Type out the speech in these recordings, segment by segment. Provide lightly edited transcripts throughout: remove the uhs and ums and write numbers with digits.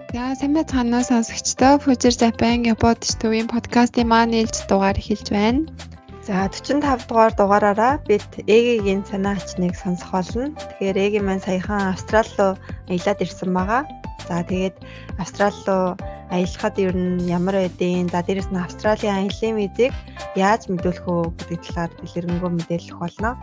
За сайн байцгаана уу сонсогчдоо. Future Japan Японд төвийн подкастын маань ээлж дугаар эхэлж байна. За 45 дугаар дугаараараа бид Эгийн санаа ачныг сонсох болно. Тэгэхээр Эги маань саяхан Австрали руу аялаад ирсэн байгаа. За тэгээд Австрали руу аялахад ер нь ямар байдیں۔ За дээрэс нь Австралийн аялын визийг яаж мэдүүлэх вэ гэдэг талаар дэлгэрэнгүй мэдээлэх болно.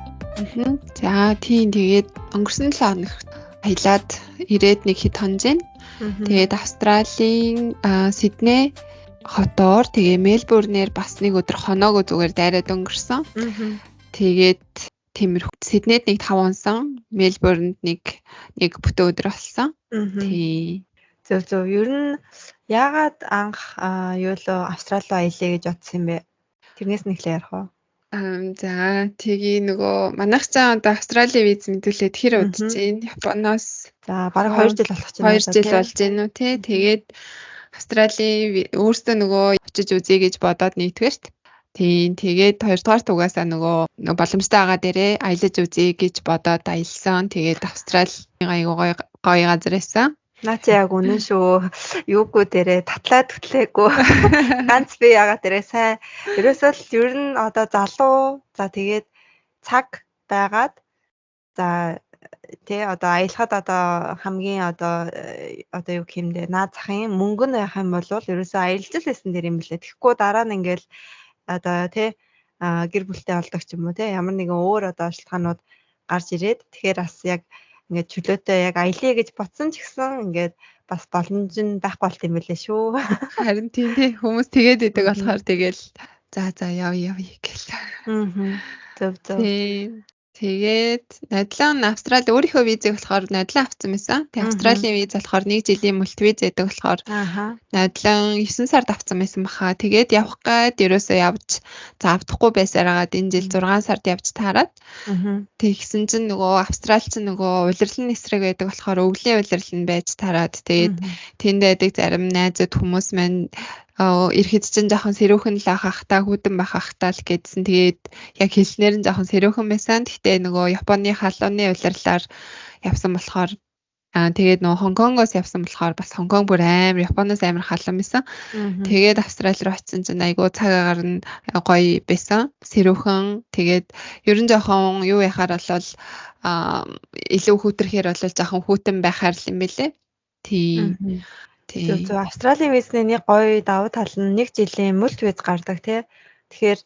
За тийм тэгээд өнгөрсөн 7 хоногт аялаад ирээд нэг хэд хонжин. Тэгээд Австралийн Сидней хотоор тэгээ Мельбурнээр бас нэг өдөр хоноогоо зүгээр дайраад өнгөрсөн. Тэгээд тиймэрхүү Сиднейд нэг 5 онсон, Мельбурнд нэг бүтэн өдөр болсон. Тий. Зөв. Ер нь яагаад анх юу л Австрали руу аялъя гэж бодсон юм бэ? Тэрнээс нь эхлэе ярих уу? За тэгээ нөгөө манайх цаа одоо Австралийн виз мэдүүлээд хэр удаж байна? Японоос за бараг 2 жил болох ч юм уу. 2 жил болж байна уу тий. Тэгээд Австралийн өөртөө нөгөө очиж үзье гэж бодоод нэгдүгээрт. Тэгээд хоёрдугаар тугаасаа нөгөө боломжтой байгаа дээрээ аялаж үзье гэж бодоод аялсан. Тэгээд Австралийн аюу гоё газар байсан. Наа чи яг үнэн шүү. Юугүй дээрээ татлаад хөтлээгүй. Ганц би ягаа дээрээ сайн. Ерөөсөө л ер нь одоо залуу. За тэгээд цаг байгаад за тий одоо аялахад одоо хамгийн одоо юу гэх юм бэ? Наад захын мөнгө нь байх юм бол ерөөсөө аялж л байсан дэр юм блэ. Тэгэхгүй дараа нь ингээл одоо тий гэр бүлтэй болдог ч юм уу тий ямар нэгэн өөр одоо шалтгаанууд гарч ирээд тэгэхээр бас яг ингээд чөлөөтэй яг аялье гэж бодсон ч гэсэн ингээд бас боломж нь байх болт юм байлээ шүү. Харин тийм тий хүмүүс тэгээд идэг болохоор тэгэл за яв гэл. Зөв. Тэгээд найдлаа нь Австрали өөрийнхөө визийг болохоор найдлаа авсан байсан. Тэгээд Австралийн виз болохоор 1 жилийн мультивиз байдаг болохоор найдлаа 9 сард авсан байсан баха. Тэгээд явах гээд ерөөсөө явж авдахгүй байсараад энэ жил 6 сард явж таарад. Тэгсэн чинь нөгөө Австралич нөгөө улирлын эсрэг байдаг болохоор өвлийн улирал нь байж таарад. Тэгээд тэнд байдаг зарим найзууд хүмүүс маань ирэхэд чинь жоохон сэрүүхэн л ахахтаа хүдэн бахахтаа л гэдсэн. Тэгээд яг хэлснээр нь жоохон сэрүүхэн байсан. Гэхдээ нөгөө Японы халууны улирлаар явсан болохоор тэгээд нөгөө Хонконгоос явсан болохоор бас Хонконг бүр амар Японоос амар халуун байсан. Тэгээд Австрали руу очисон чинь айгүй цаг агаар нь гоё байсан. Сэрүүхэн. Тэгээд ер нь жоохон юу яхаар болвол илүү хүүтэрхээр болвол жоохон хүүтэн байхаар л юм бэлээ. Зөв Австралийн визний нэг гоё давуу тал нь 1 жилийн мөлт виз гардаг тий. Тэгэхээр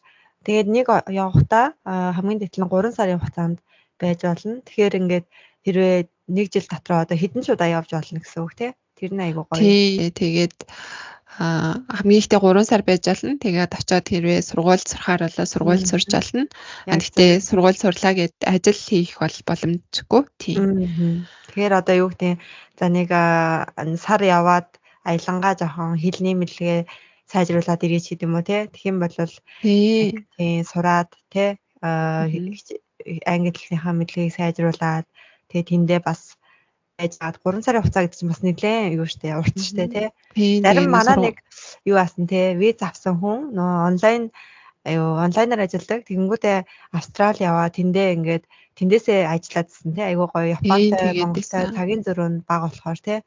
тэгээд нэг явахдаа хамгийн дээд нь 3 сарын хугацаанд байж болно. Тэгэхээр ингээд хэрвээ 1 жил дотроо одоо хэдэн ч удаа явж болно гэсэн үг тий. Тэр нь айгуу гоё. Тий. Тэгээд хамгийн ихтэй 3 сар байж болно. Тэгээд очиод хэрвээ сургууль сурахаар болоо сургууль сурч болно. Гэхдээ сургууль сурлаа гэд ажил хийх бол боломжгүй. Тий. Тэгэхээр одоо юу гэдэг за нэг сар яваад аялангаа жоохон хэлний мэдлэгээ сайжруулад ирэх ч гэдэм үү те. Тэгэх юм бол сураад те англи хэлнийхээ мэдлэгийг сайжруулад тэгээ тэндээ бас байж гад 3 сарын хугацаа гэдэг чинь бас нэлээд юу штэ урт штэ те. Зарим манай нэг юу аасан те виз авсан хүн нөө онлайнаар ажилладаг. Тэгэнгүүтээ Австрали яваа тэндээ ингээд тэндээсээ ажиллаадсэн тий айгуу гоё Японтай Монголтай цагийн зөрүү бага болохоор тий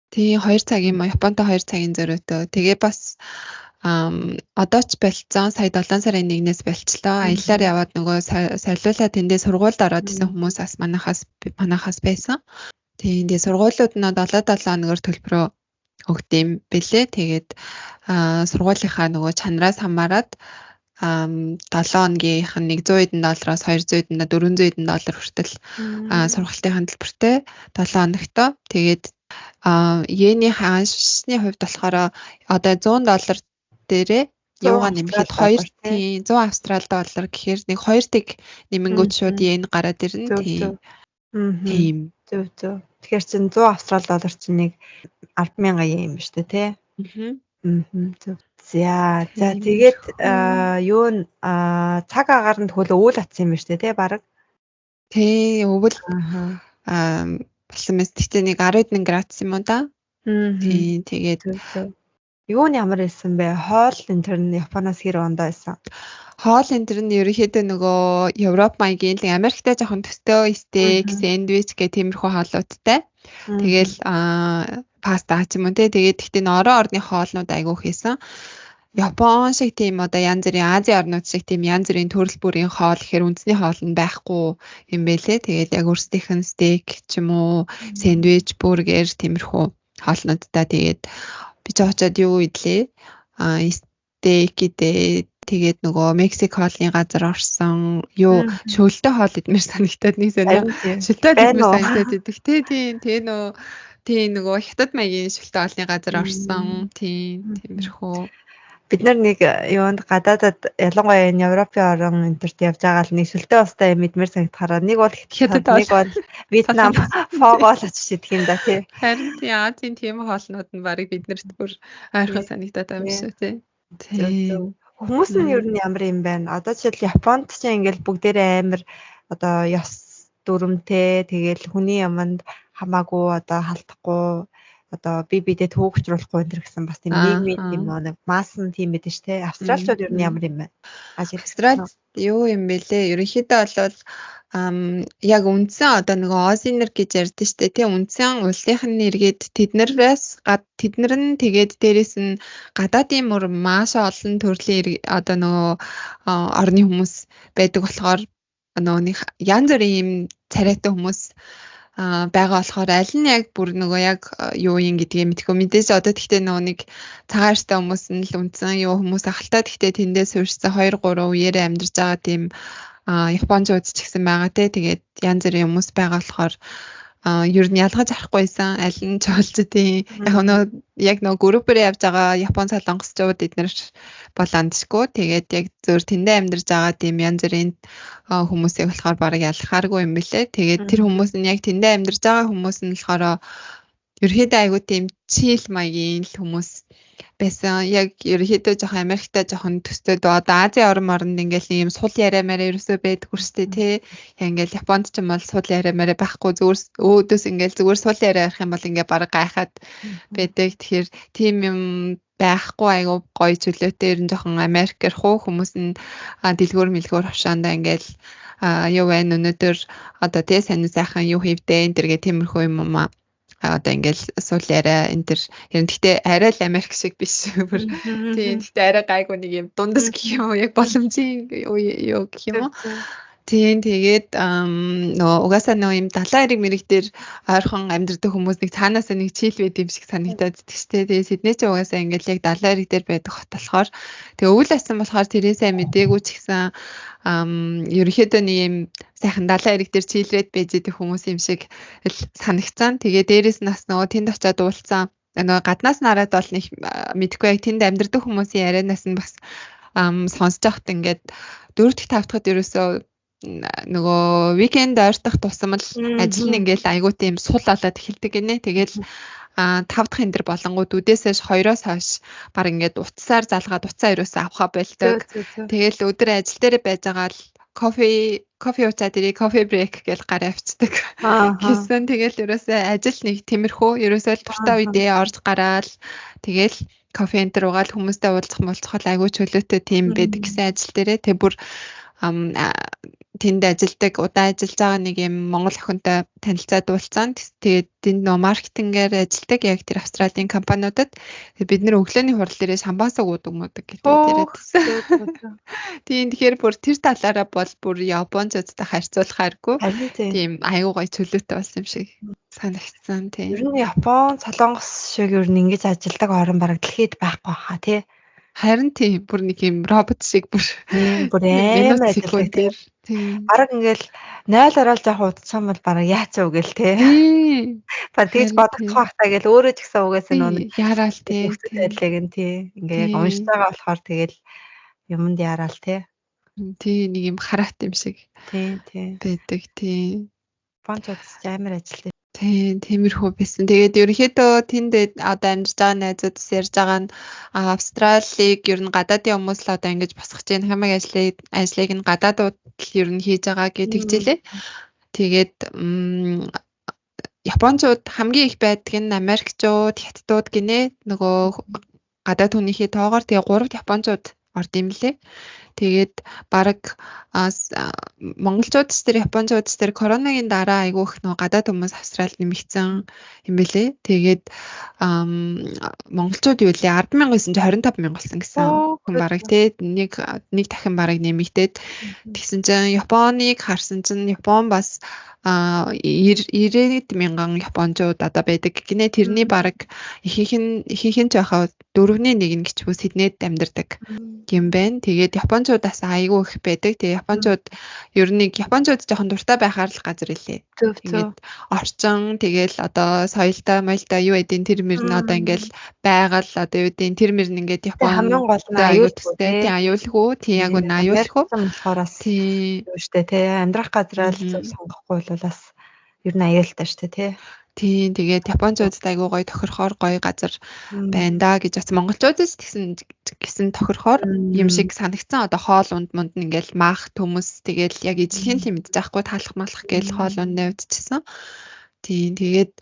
2 цагийн Японтой 2 цагийн зөрүүтэй. Тэгээ бас одоо ч болцсон сая 7 сарын 1-ээс болчлоо. Аяллаар яваад нөгөө солиулаа тэндээ сургуульд ороод исэн хүмүүс бас манахаас байсан. Тэгээ сургуулиуд нь 7 хоногор төлбөрөө өгдөм бэлээ. Тэгээд сургуулийнхаа нөгөө чанараас хамаарат 7 хоногийнх нь $100 $200 $400 хүртэл сургалтын төлбөртэй 7 хоногтой. Тэгээд йений ханшны хувьд болохоор одоо $100 дээрээ юугаа нэмэхэд 100 Австрали доллар гэхээр нэг 2 тэг нэмэнгүүт шууд йен гараад ирнэ. Тийм. Зөв. Тэгэхээр чин 100 Австрали доллар чинь нэг 10,000 yen юм шүү дээ тий. Зөв. За тэгээд юу н цаг агаар нь төгөлөө үйл атсан юм байна шүү дээ тий баг. Тий өвөл болсон мэт. Тэгтээ нэг 10 градус юм уу да. Тий тэгээд Юу нь ямар байсан бэ? Хоол энэ төр нь Японоос хэр ондоо байсан? Хоол энэ төр нь ерөнхийдөө нөгөө Европ маягийн Америктай жоохон төстэй стейк, сэндвич гэх тиймэрхүү хооллуудтай. Тэгэл паста ч юм уу тэгээд гэхдээ орон орны хоолнууд айгүйх хийсэн. Япон шиг тийм одоо янз бүрийн Азийн орнууд шиг тийм янз бүрийн төрөл бүрийн хоол гэхээр үндэсний хоол нь байхгүй юм бэлээ. Тэгээд яг өөрсдийнх нь стейк ч юм уу, сэндвич, бургер тиймэрхүү хоолнуудтай тэгээд би ч очоод юу идлээ? Стейк идээ. Тэгээд нөгөө Мексик хоолны газар орсон. Юу шөлтөө хоол идмээр санагтаад нэг сонир. Шөлтөө идмээр санагтаад идэх тийм нөгөө хятад маягийн шөлтөө хоолны газар орсон. Тиймэрхүү. Бид нэг юунд гадаадад ялангуяа энэ Европын орон энтерт явж байгаа л нэг шөлтөө устай юм идмээр санагдахаараа нэг бол хятад нэг бол Вьетнам фогоол очиж идэх юм да тий. Харин тий Азийн тийм хоолнууд нь барыг биднэрт бүр ойрхон санагдаад байгаа юм шүү тий. Хүмүүс нь ер нь ямар юм байна? Одоо жишээл Японд ч ингээл бүгдээрээ амар одоо ёс дүрмтэй тэгэл хүний юмд хамаагүй одоо халдахгүй одоо бидэд хөөгчруулахгүй энэ гэсэн бас тийм нийгмийн тийм нэг маасан тийм байдаг шүү дээ. Австралчууд ер нь ямар юм бэ? Австрал юу юм бэ лээ? Ерөнхийдөө бол яг үндсэн одоо нөгөө Озинер гэж ярьдэн штэ тий үндсэн улсынх нь эргээд тэднэр нь тэгээд дээрэс нь гадаадын мөр маш олон төрлийн одоо нөгөө орны хүмүүс байдаг болохоор нөгөө нэг янз бүрийн юм царайтай хүмүүс байгаа болохоор аль нь яг бүр нөгөө яг юу юм гэдгийг мэдгүй мэдээж одоо тэгтээ нөгөө нэг цагаартай хүмүүс нь л үндсэн юу хүмүүс ахaltaа тэгтээ тэндээ суурьсан 2 3 үеэрээ амьдарч байгаа тийм Япончууд ч гэсэн байгаа те тэгээд янз бүрийн хүмүүс байгаа болохоор ер нь ялгаж харахгүйсэн аль нь ч болж тийм яг нөгөө группээр явж байгаа Япон солонгосчууд эднэр болондшгүй тэгээд яг зөв тэндээ амьдарч байгаа тийм янз бүрийн хүмүүсийг болохоор бараг ялахааргүй юм бэлээ тэгээд тэр хүмүүс нь яг тэндээ амьдарч байгаа хүмүүс нь болохоор ерөөхдөө айгуу тийм чил маягийн л хүмүүс байсан. Яг ерөөхдөө жоохон Америктай жоохон төстэй одоо Азийн оронд ингээл ийм сул яриамаараа ерөөсөө байдаг үрстэй тий. Ингээл Японд ч юм бол сул яриамаараа байхгүй зүгээр өөдөөс ингээл зүгээр сул яриа ярих юм бол ингээ бараг гайхаад байдаг. Тэгэхээр тийм юм байхгүй айгуу гоё чөлөөтэй ер нь жоохон Америкэр хүмүүс нь дэлгүүр мэлгүүр хавшаандаа ингээл юу байна өнөөдөр одоо тий сайн сайхан юу хийвдэ энэ төргээ тиймэрхүү юм аа одоо ингээл сул яриа энэ төр юм гэхдээ арай л Америк шиг биш бүр тийм гэхдээ арай гайгүй нэг юм дундас гэх юм уу яг боломжийн юу гэх юм уу тийм тэгээд нөө угаасаа нөө юм далайн эрэг мэрэг дээр ойрхон амьдардаг хүмүүс нэг цаанаасаа нэг чийл байд юм шиг санагдаад тэгчтэй тэгээд Сидней ч угаасаа ингээл яг далайн эрэг дээр байдаг хот болохоор тэгээд өвөл асан болохоор тэрээсээ мдээгүй ч гэсэн ерөнхийдөө нэг юм сайхан далайн эрэг дээр чийлрээд байж идэх хүмүүс юм шиг л санагцсан. Тэгээ дээрэс нь бас нөгөө тэнд очиад уулзсан. Нөгөө гаднаас нараад бол нэг мэдгүй яг тэнд амьдардаг хүмүүсийн ярианаас нь бас сонсож байхад ингээд 4-5 дахад ерөөсөө нөгөө викенд ойртох тусам л ажил нь ингээл айгуу тийм сул болоод эхэлдэг гинэ. Тэгэл 5 дахь энэ төр болонгууд үдээсээс 2-оос хойш баг ингээд утсаар залгаад утсаа ерөөсөө авахаа болдог. Тэгэл өдөр ажил дээр байж байгаа л кофе уучаад ирээ кофе брейк гэж гараа авчдаг. Гэсэн тэгэл ерөөсөө ажил нэг тиймэрхүү ерөөсөө л туртаа үедээ орж гараал тэгэл кофе энэ төр угаал хүмүүстэй уулзах айгуу чөлөөтэй тийм байдаг гэсэн ажил дээрээ тэг бүр тэнд ажилдаг удаан ажиллаж байгаа нэг юм Монгол охинтой танилцаад уулзсан. Тэгээд тэнд нөө маркетингээр ажилдаг яг тэр Австралийн компаниудад бид нэр өглөөний хурал дээрээ шампанс уудаг гэдэг яриадсэн. Тийм тэгэхээр бүр тэр талаараа бол бүр Япончуудтай харьцуулахааргүй. Тийм аюу гой чөлөөтэй болсон юм шиг санагдсан тийм. Ер нь Япон, Солонгос шиг ер нь ингэж ажилдаг орн бараг дэлхийд байхгүй хаа тий. Харин тийм бүр нэг юм робот шиг бүр амар ажилдаг тийм. Бараг ингээл 0 орол жоох удсан бол бараг яац уу гээл те. Баг тэгж бодох байхтаа гээл өөрөө ч гэсэн угаасаа нөө яраал те. Байдлыг нь тий. Ингээ яг уншиж байгаа болохоор тэгэл юмд яраал те. Тий нэг юм хараат юм шиг. Тий байдаг тий. Бонцод амар ажилтай. Тиймэрхүү байсан. Тэгээд ерөнхийдөө тэнд одоо амьдарч байгаа найзуудс ярьж байгаа нь Австралиг ер нь гадаадын хүмүүс л одоо ингэж босгож байгаа хамаг ажлыг нь гадаадууд л ер нь хийж байгаа гэж тэгжээ. Тэгээд Япончууд хамгийн их байдаг нь Америкчууд, Хятадууд гинэ нөгөө гадаад хүнийхээ тоогоор тэгээ 3 Япончууд орд юм лээ. Тэгээд баг монголчууд тэр японочууд тэр коронагийн дараа айгүй их нөгөө гадаад хүмүүс Австралид нэмэгдсэн юм бэлээ. Тэгээд монголчууд юу лээ 10,000-ээс 25,000 болсон гэсэн хүн бараг тий нэг дахин бараг нэмэгдээд тэгсэн чинь Японыг харсан чинь Япон бас 90,000 японочууд одоо байдаг гинэ тэрний бараг ихийнх нь жоохоо 4/1 гэж бүс Сиднейд амьдардаг юм байна. Тэгээд японочудаас айгүй их байдаг. Тэгээд японочууд ер нь японочууд жоохон дуртай байхаар л газар илээ. Тэгээд орчин тэгэл одоо соёлтой моёлтой юу эдийн тэр мөр нь одоо ингээл байгаль одоо юу эдийн тэр мөр нь ингээд Япон хамгийн гол нь аюултай тий аюулгүй тий яг нь аюулгүй болохоорс тий юу штэ тий амьдрах газраа л сонгохгүй бол бас ер нь аюултай штэ тий. Тийм тэгээд японочудад айгүй гоё тохирохоор гоё газар байна да гэж бас монголчуудаас гэсэн тохирохоор юм шиг санагдсан. Одоо хоол унд мунд нь ингээл маах төмөс тэгэл яг эзлэхийн л мэдчих заахгүй таалах малах гээл хоол ундаа үдчихсэн. Тийм тэгээд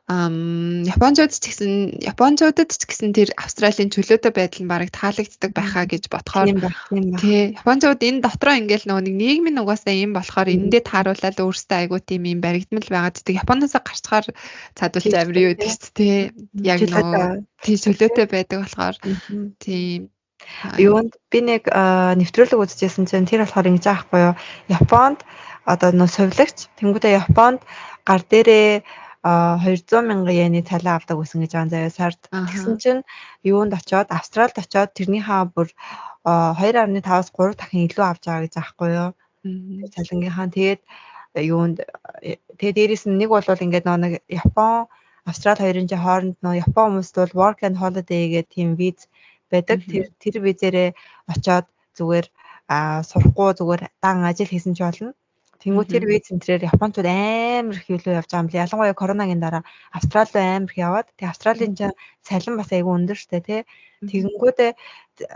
японочудад ч гэсэн тэр Австралийн чөлөөтэй байдал нь бараг таалагддаг байхаа гэж бодохоор тий японочууд энэ дотроо ингээл нөгөө нийгмийн угаасаа юм болохоор энэндээ тааруулаад өөрсдөө айгуу тийм юм баригдмал байгаад тийм Японоос гарчгаар цадвалж амир юу гэдэг ч тий яг нөгөө тий чөлөөтэй байдаг болохоор тийм юунд би нэг нэвтрүүлэг үзчихсэн чинь тэр болохоор ингэж аахгүй юу Японд одоо нөө совилогч тэнгуүдээ Японд гар дээрээ 200,000 йены цалин авдаг гэсэн гэж байгаа заяа сард. Тэгсэн чинь юунд очоод Австралид очоод тэрнийхээ бүр 2.5-аас 3 дахин илүү авч байгаа гэж аахгүй юу. Цалингийнхаа тэгээд юунд тэгээд дээрэс нь нэг бол ингээд нэг Япон Австрали хоёрын хооронд нөө Япон хүмүүст бол work and holiday гэх тийм виз байдаг. Тэр визээрээ очоод зүгээр сурахгүй зүгээр дан ажил хийсэн ч болно. Тэнгүү тэр виз центрээр Японууд амар их хөвлөө явж байгаа юм лээ. Ялангуяа коронагийн дараа Австрали руу амар их яваад. Тэгээ Австралийн цалин бас айгүй өндөр штэ тий. Тэгэнгүүтээ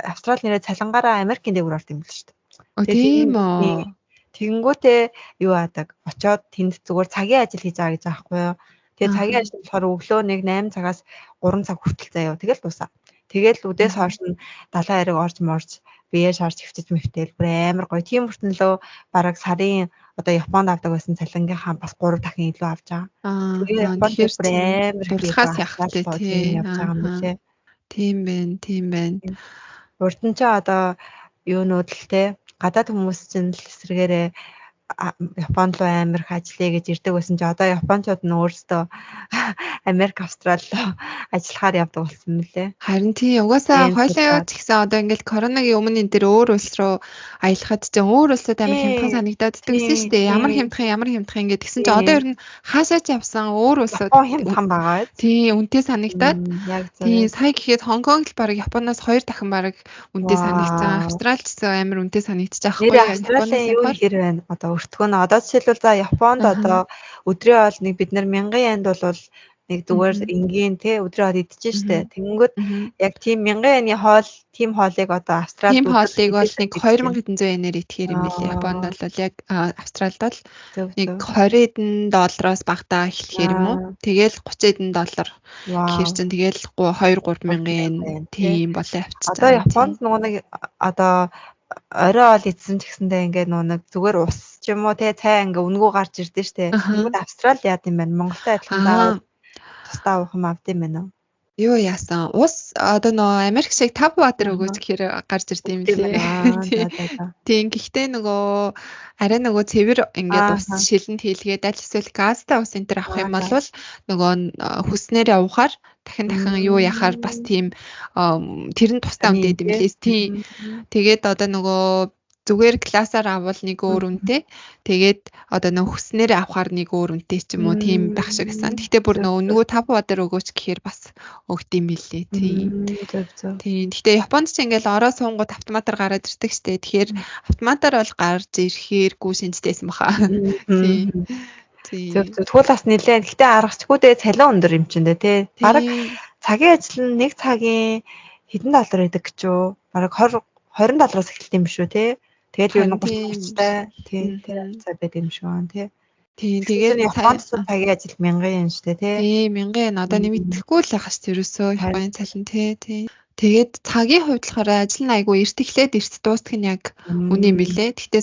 Австрали нэрээ цалингаараа Америкийн дээгүүр орд юм л штэ. Тийм үү. Тэгэнгүүтээ юу аадаг. Очоод тэнд зүгээр цагийн ажил хийж байгаа гэж аахгүй юу. Тэгээ цагийн ажил болохоор өглөө нэг 8 цагаас 3 цаг хүртэл заяа. Тэгэл дуусаа. Тэгэл үдээс хойш нь далайн хэрэг орж морж бие шаарч хөвчөж мэвтэл бүр амар гоё. Тийм хүртэнлөө бараг сарын одоо Японд авдаг байсан цалингийнхаа бас 3 дахин илүү авч байгаа. Тэгээ Японд бүр амар дурлахаас яхахтай тийм явж байгаа юм лээ. Тийм байна. Урд нь ч одоо юунууд л те гадаад хүмүүс чинь л эсрэгээрээ Японд руу амар их ажиллая гэж ирдэг байсан чи одоо японочууд нь өөрсдөө Америк, Австрали руу ажиллахаар явдаг болсон мөлий. Харин тийм угаасаа хойлоо ч гэсэн одоо ингээл коронагийн өмнө энэ төр өөр улс руу аялахад ч өөр улсад амар хямдхан санагдаад дтгсэн шүү дээ. Ямар хямдхан ингээд тэгсэн чи одоо ер нь хаашаа ч явсан өөр улсууд хямдхан байгаа. Тийм үнэтэй санагдаад. Тийм сая гэхэд Хонконг л баг Японоос 2 дахин баг үнэтэй санагдсан. Австрали ч гэсэн амар үнэтэй санагдчих аахгүй. Японоос юу хэр байна? Одоо өртгөн одоо жишээлбэл за Японд одоо өдрийн хоол нэг бид нар 1000 йенд бол нэг зүгээр энгийн те өдрийн хоол идэж штэ. Тэнгүүд яг тийм 1000 йены хоол тийм хоолыг одоо Австралид тийм хоолыг бол нэг 2500 йенээр итгэхэр юм билээ. Японд бол яг Австралид бол нэг 20 доллароос багтаа эхлэхээр юм уу. Тэгэл 30 доллар гэхэр чинь тэгэл 2-3 мянган йен тийм болоо авчихсан. Одоо Японд нөгөө нэг одоо орой ол идсэн ч гэсэндээ ингээд нэг зүгээр ус ч юм уу те цай ингээ үнгүү гарч ирдэ штэ. Тэгвэл Австрали яад юм байна. Монголтой адилхан тусдаа уух юм авд юм байна уу? Юу яасан? Ус одоо нөө Америк шиг tap water өгөөч гэхээр гарч ирд юм лээ. Тийм гэхдээ нөгөө арай нөгөө цэвэр ингээд ус шилэнд хийлгээд аль эсвэл газтай ус энэ төр авах юм бол нөгөө хүснээрээ уухаар дахин юу яхаар бас тийм тэр нь тустай үнэтэй юм лээс. Тийм. Тэгээд одоо нөгөө зүгээр классаар авал нэг өөр үнэтэй. Тэгээд одоо нөө хүснээрээ авахаар нэг өөр үнэтэй ч юм уу тийм байх шиг гэсэн. Гэхдээ бүр нөгөө tap water өгөөч гэхээр бас өгд юм билээ. Тийм. Тийм. Гэхдээ Японд ч ингээл ороо суунгууд автоматар гараад ирдэг штэ. Тэгэхээр автоматар бол гарч ирэхээргүй шинжтэйсэн баха. Тийм. Тэгвэл бас нэлээд гэхдээ аргачгүй дээ цалин өндөр юм чинь дээ тий. Бараг цагийн ажил нь нэг цагийн хэдэн доллар байдаг гэж юу? Бараг 20 доллараас эхэлт юм шүү тий. Тэгэл юу 30-тай тий тэр цаа байд юм шиг байна тий. Тийм тэгээд Японд цагийн ажил 1000 yen шүү дээ тий. Тийм 1000 yen одоо нэмэгдэхгүй л ахаш тэрөөсөө Японы цалин тий. Тэгээд цагийн хувьд болохоор ажил нь айгүй эрт эхлээд эрт дуустдаг нь яг үний билээ. Гэхдээ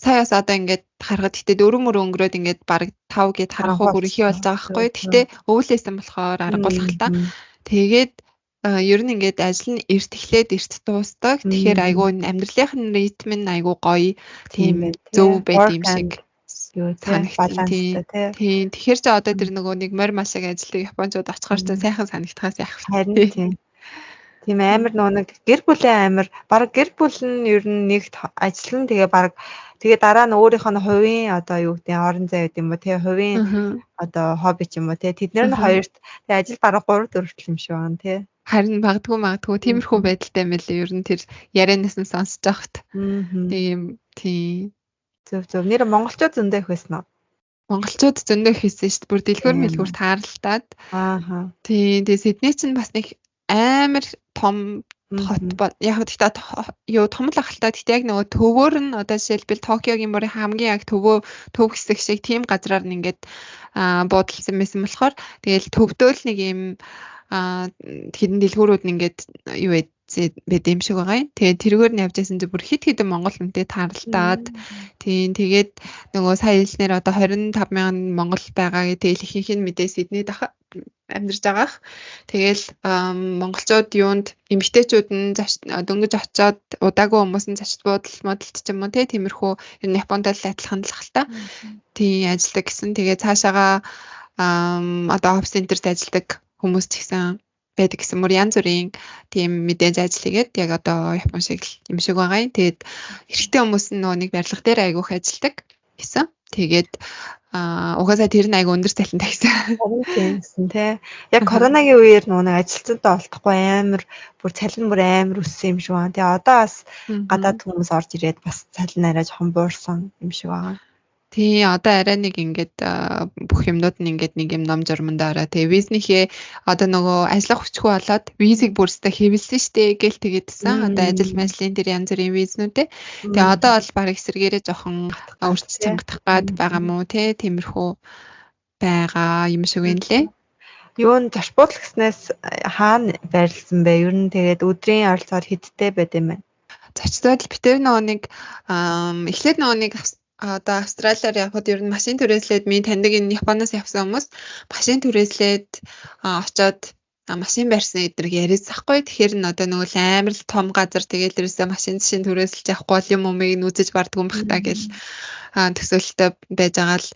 саяас одоо ингээд харахад гэхдээ 4 мөр өнгөрөөд ингээд бараг 5 гэд харах уу хүрхий болж байгаа байхгүй. Гэхдээ өвлөөсөн болохоор арга болох л та. Тэгээд ер нь ингээд ажил нь эрт эхлээд эрт дуустдаг. Тэгэхээр айгүй амьдралын ритм нь айгүй гоё. Тийм зөв байд юм шиг. Баланстай тийм. Тэгэхээр ч одоо тэр нөгөө нэг морь машиг ажилладаг японочууд очихоор ч сайхан санагдахаас яах вэ? Харин тийм. Тийм амар нэг гэр бүлийн баг гэр бүл нь ер нь нэгт ажиллана тэгээ дараа нь өөрийнх нь хувийн одоо юу гэдэг орон зай гэдэг юм уу тий хувийн одоо хобби ч юм уу тий тэднэр нь хоёрт тэгээ ажил бараг 3 4 жил юм шиг байна тий. Харин магадгүй тиймэрхүү байдалтай мэлээ ер нь тэр ярианаас нь сонсож байхад. Тийм. Зөв. Нэр монголчууд зөндөө их байсан уу? Монголчууд зөндөө их байсан шүү дээ. Бүр дэлгүүр тааралдаад. Тийм. Тэгээ Сидней ч бас нэг амар том хот яг гэхдээ том л ахaltaа гэхдээ яг нөгөө төвөөр нь одоо жишээлбэл Токиогийн мөрийн хамгийн яг төв хэсэг шиг тийм газраар нь ингээд буудалсан байсан болохоор тэгэл төвдөө л нэг юм хэдэн дэлгүүрүүд нь ингээд юу байд юм шиг байгаа юм. Тэгээд тэргээр нь явж байсан чинь бүр хит хитэн монгол хүнтэй тааралдаад тийм тэгээд нөгөө сая хэлснээр одоо 25,000 монгол байгаа гэдэг ихэнх нь мэдээ Сиднейд амьдарч байгаах. Тэгэл монголчууд юунд эмэгтэйчүүд нь дөнгөж очиод удаагүй хүмүүс нь зочд модалт ч юм уу тиймэрхүү ер нь Японд л адилхан л хальта. Тийм ажилладаг гэсэн. Тэгээ цаашаага одоо офс центерт ажилладаг хүмүүс ч гэсэн байдаг гэсэн мөр янз бүрийн тийм мэдээж ажил хийгээд яг одоо Япон шиг юм шиг байгаа юм. Тэгээд эрэгтэй хүмүүс нь нөгөө нэг барилга дээр айгүйх ажилладаг гэсэн. Тэгээд угаасаа тэр нь айгүй өндөр цалинтай гэсэн тий. Яг коронагийн үеэр нөгөө ажилтнуудаа олдохгүй бүр цалин бүр амар өссөн юм шиг байна. Тэгээ одоо бас гадаад хүмүүс орж ирээд бас цалин арай жоохон буурсан юм шиг байна. Тий, одоо арай нэг ингээд бүх юмнууд нь ингээд нэг юм ном журмандаараа тэгээ визнийхээ одоо нөгөө ажиллах хүчгүй болоод визийг бүрстэ хэвлсэн штэ гэл тэгээдсэн. Одоо ажил ажлын тэр янз бүрийн визнүүдээ. Тэгээ одоо бол баг эсрэгээрээ жоохон өөрчлөж чангах гад байгаа мó тий тиймэрхүү байгаа юм шиг байна лээ. Юун зочбол гэснээс хаана байрлсан бэ? Ер нь тэгээд өдрийн оролцоор хэдтэй байд юм бэ? Зочдод битэр нөгөө нэг эхлээд нөгөө нэг одоо Австралиар явхад ер нь машин түрээслээд минь таньдаг энэ Японоос явсан хүмүүс машин түрээслээд очоод машин барьсан эдрэг яриасахгүй. Тэгэхээр нь одоо нөгөө амар л том газар тэгээд дээрээсээ машин түрээсэлж явахгүй бол юм умыг нүзэж бардгүй юм бах та гэл төсөөлтөй байж байгаа л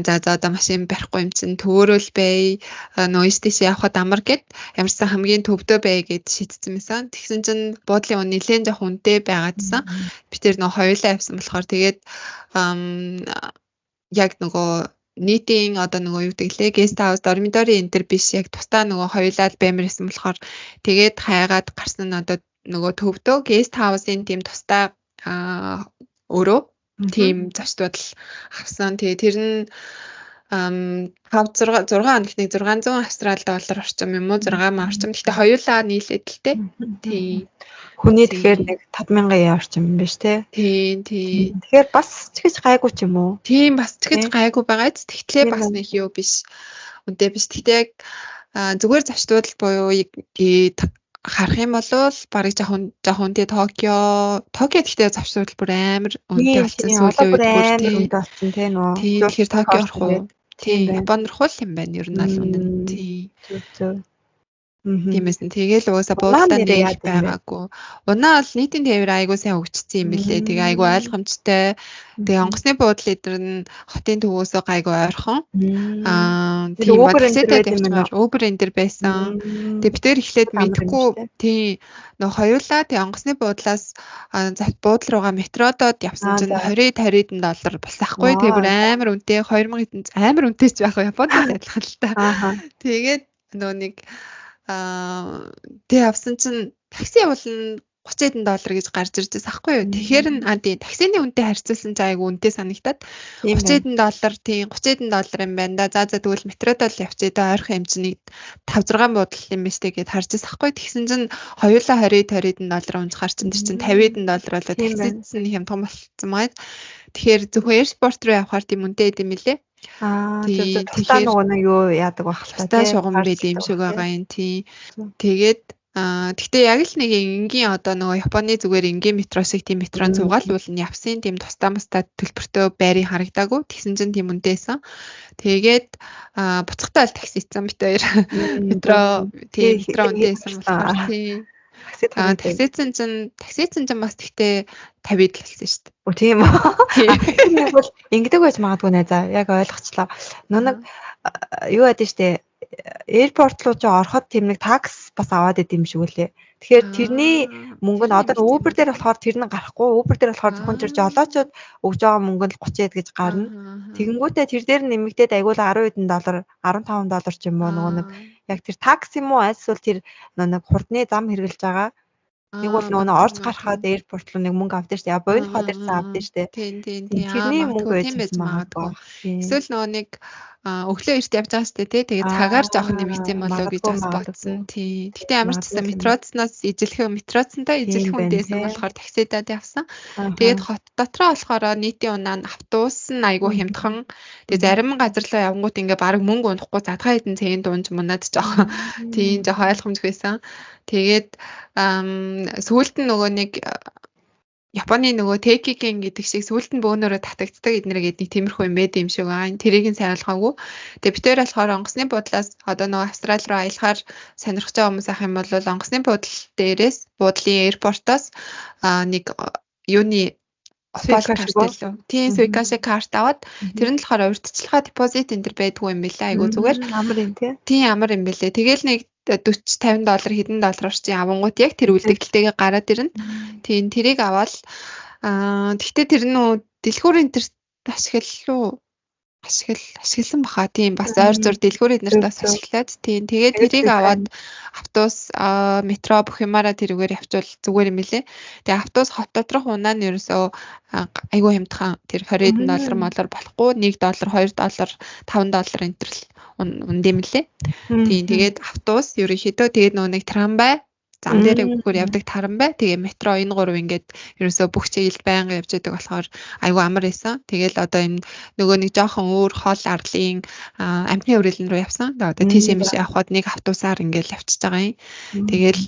за одоо машин барихгүй юм чинь төөрөөл бай нөгөө стэйш явхад амар гэд ямарсан хамгийн төвдөө бай гэд шийдсэн юмсан. Тэгсэн чинь буудлын үн нэлээд жоох үнэтэй байгаадсан. Би тэр нөгөө хоёулаа явсан болохоор тэгээд яг нөгөө нийтийн одоо нөгөө юу гэдэг лээ гест хаус дормитори энэ төр биш яг тусдаа нөгөө хоёулаа баймир байсан болохоор тэгээд хайгаад гарсан нь одоо нөгөө төвдөө гест хаусын тийм тусдаа өөрөө тийм зочдод л авсан. Тэгээ тэр нь 6 хоногт нэг 600 австрали доллар орчим юм уу 6 маа орчим. Гэхдээ хоёулаа нийлээд л те. Тийм. Хүний тэгэхээр нэг 5,000 орчим юм биш те. Тийм. Тэгэхээр бас ч гэж гайгүй ч юм уу? Тийм бас ч гэж гайгүй байгаа. Тэгтлээ бас нэг юу биш. Үнтэй биш. Тэгтээ яг зүгээр зочдод л буюу харах юм бол барыг жоохон үнэтэй Токио гэхдээ зочдод бүр амар үнэтэй болсон сүүлийн үед бүр үнэтэй болсон те нөө. Тэгэхээр Токио орох уу? Тийм. Японд орох юм байна. Ер нь аль үнэн. Тийм. Тиймээс нь тэгэл угаасаа буудлаа нэг байгаагүй. Унаа бол нийтийн тээвэр айгуу сайн хөгжсөн юм билээ. Тэгээ айгуу ойлгомжтой. Тэгээ онгоцны буудлын эдэр нь хотын төвөөсөө айгуу ойрхон. Тийм бодсотой тавьчмаар Uber энэ дэр байсан. Тэгээ битэр эхлээд мэдхгүй тийм нөө хоёулаа тэгээ онгоцны буудлаас буудлын руугаа метродод явсан чинь 20-50 доллар болсаахгүй. Тэгээ бүр амар үнэтэй 2000 амар үнэтэй ч байх Японд адилхан л та. Тэгээд нөө нэг тэг авсан чинь такси явуулна 30 доллар гэж гарч ирж байсан аахгүй юу. Тэгэхээр нь таксины үнэтэй харьцуулсан чинь айгу үнэтэй санагтаад 30 доллар тийм 30 доллар юм байна да. За тэгвэл метродоо л явчих даа ойрхон хэмжээний 5-6 буудал юм биш тэгээд харж байсан аахгүй. Тэгсэн чинь хоёулаа 20 доллар унцгаар чинь тэр чинь 50 доллар болоод таксисэн юм том болсон байгаа. Тэгэхээр зөвхөн аirport руу явахаар тийм үнэтэй юм лээ. Тэгэхээр нөгөө юу яадаг байх та шугам байд юм шиг байгаа юм тий. Тэгээд Гэхдээ яг л нэг энгийн одоо нөгөө Японы зүгээр энгийн метро шиг тийм метрон цугаал нь явсан тийм тусдаа мастаа төлбөртөө байрыг харагдаагүй. Тэгсэн чинь тийм үнэтэйсэн. Тэгээд буцахтаа л таксицсан бит хоёр. Метро тийм метро үнэтэйсэн болохоор тийм. Таксицсан чинь бас тэгтээ 50-д л болсон шүү дээ. Оо тийм үү. Яг бол ингэдэг байж магадгүй нэ. За яг ойлгочлаа. Нүг юу яд штэ. Airport руу ч ороход тийм нэг такс бас аваад идэм шиг үлээ. Тэгэхээр тэрний мөнгө нь одоо Uber дээр болохоор тэр нь гарахгүй. Uber дээр болохоор зөвхөн тэр жолоочууд өгж байгаа мөнгө нь 30 гэж гарна. Тэгэнгүүтээ тэр дээр нэмэгдээд айгуул $10 $15 ч юм уу нөгөө нэг яг тэр такс юм уу эсвэл тэр нэг хурдны зам хэрглэж байгаа. Нэг бол нөгөө орж гарахад airport руу нэг мөнгө авдээ штэ. Буйнхоо дээрсэн авдээ штэ. Тийм. Тэрний мөнгө байж магадгүй. Эсвэл нөгөө нэг өглөө эрт явж байгаа штэ тий. Тэгээд цагаар жоох нэмэгдсэн болоо гэж бас бодсон. Тий. Гэтэ ямар ч гэсэн метроцноос метроцонтой ижилхэн үдээсэн болохоор таксидад явсан. Тэгээд хот дотроо болохоор нийтийн унаа нь автобус нь айгүй хямдхан. Тэгээд зарим газар руу явгангууд ингээ баг мөнгө унахгүй задгаа хэдэн цэгийн дуунж мунаад жоох. Тийм жоох ойлгомжгүй байсан. Тэгээд сүүлд нь нөгөө нэг Японы нөгөө Текикен гэдэг шиг сүулт нь бөөнөрөө татагддаг эднэрийг нэг тиймэрхүү юм байд юм шиг аа. Тэрийг нь сайн ойлгоогүй. Тэгээ бид хоёр болохоор онгоцны буудлаас одоо нөгөө Австрали руу аялахаар сонирхож байгаа хүмүүс ах юм бол онгоцны буудлын аэропортоос нэг юуны карт лөө. Тийм Suica карт аваад тэр нь болохоор урьдчилгаа депозит энэ төр байдгүй юм билээ. Айгу зүгээр. Амар юм тий. Тийм амар юм билээ. Тэгээл нэг $40-50 хэдэн доллар орчим авангууд яг тэр үлдэгдэлтэйгээ гараад ирнэ. Тийм тэрийг аваад тэгтээ тэр нөө дэлгүүрийн тэр ашигласан баха. Тийм бас ойр зур дэлгүүр эднэрт бас ашиглаад тийм тэгээд тэрийг аваад автобус метро бүх юмараа тэрүүгээр явчвал зүгээр юм билэ. Тэгээ автобус хот доторх унаа нь ерөөсөө айгүй хямдхан тэр $20 молор болохгүй $1 $2 $5 энэ төр үндэм лээ. Тийм тэгээд автобус ерөнхийдөө тэгээд нэг трамвай зам дээр өгөхөөр явдаг тарамбай. Тэгээ метро энэ гурав ингээд ерөөсөө бүх чиглэлд байнга явж байдаг болохоор айгүй амар байсан. Тэгээл одоо энэ нөгөө нэг жоохон өөр хол арлын амтны өрөөлн рүү явсан. Одоо тийш юм биш явхад нэг автобусаар ингээд явчихж байгаа юм. Тэгээл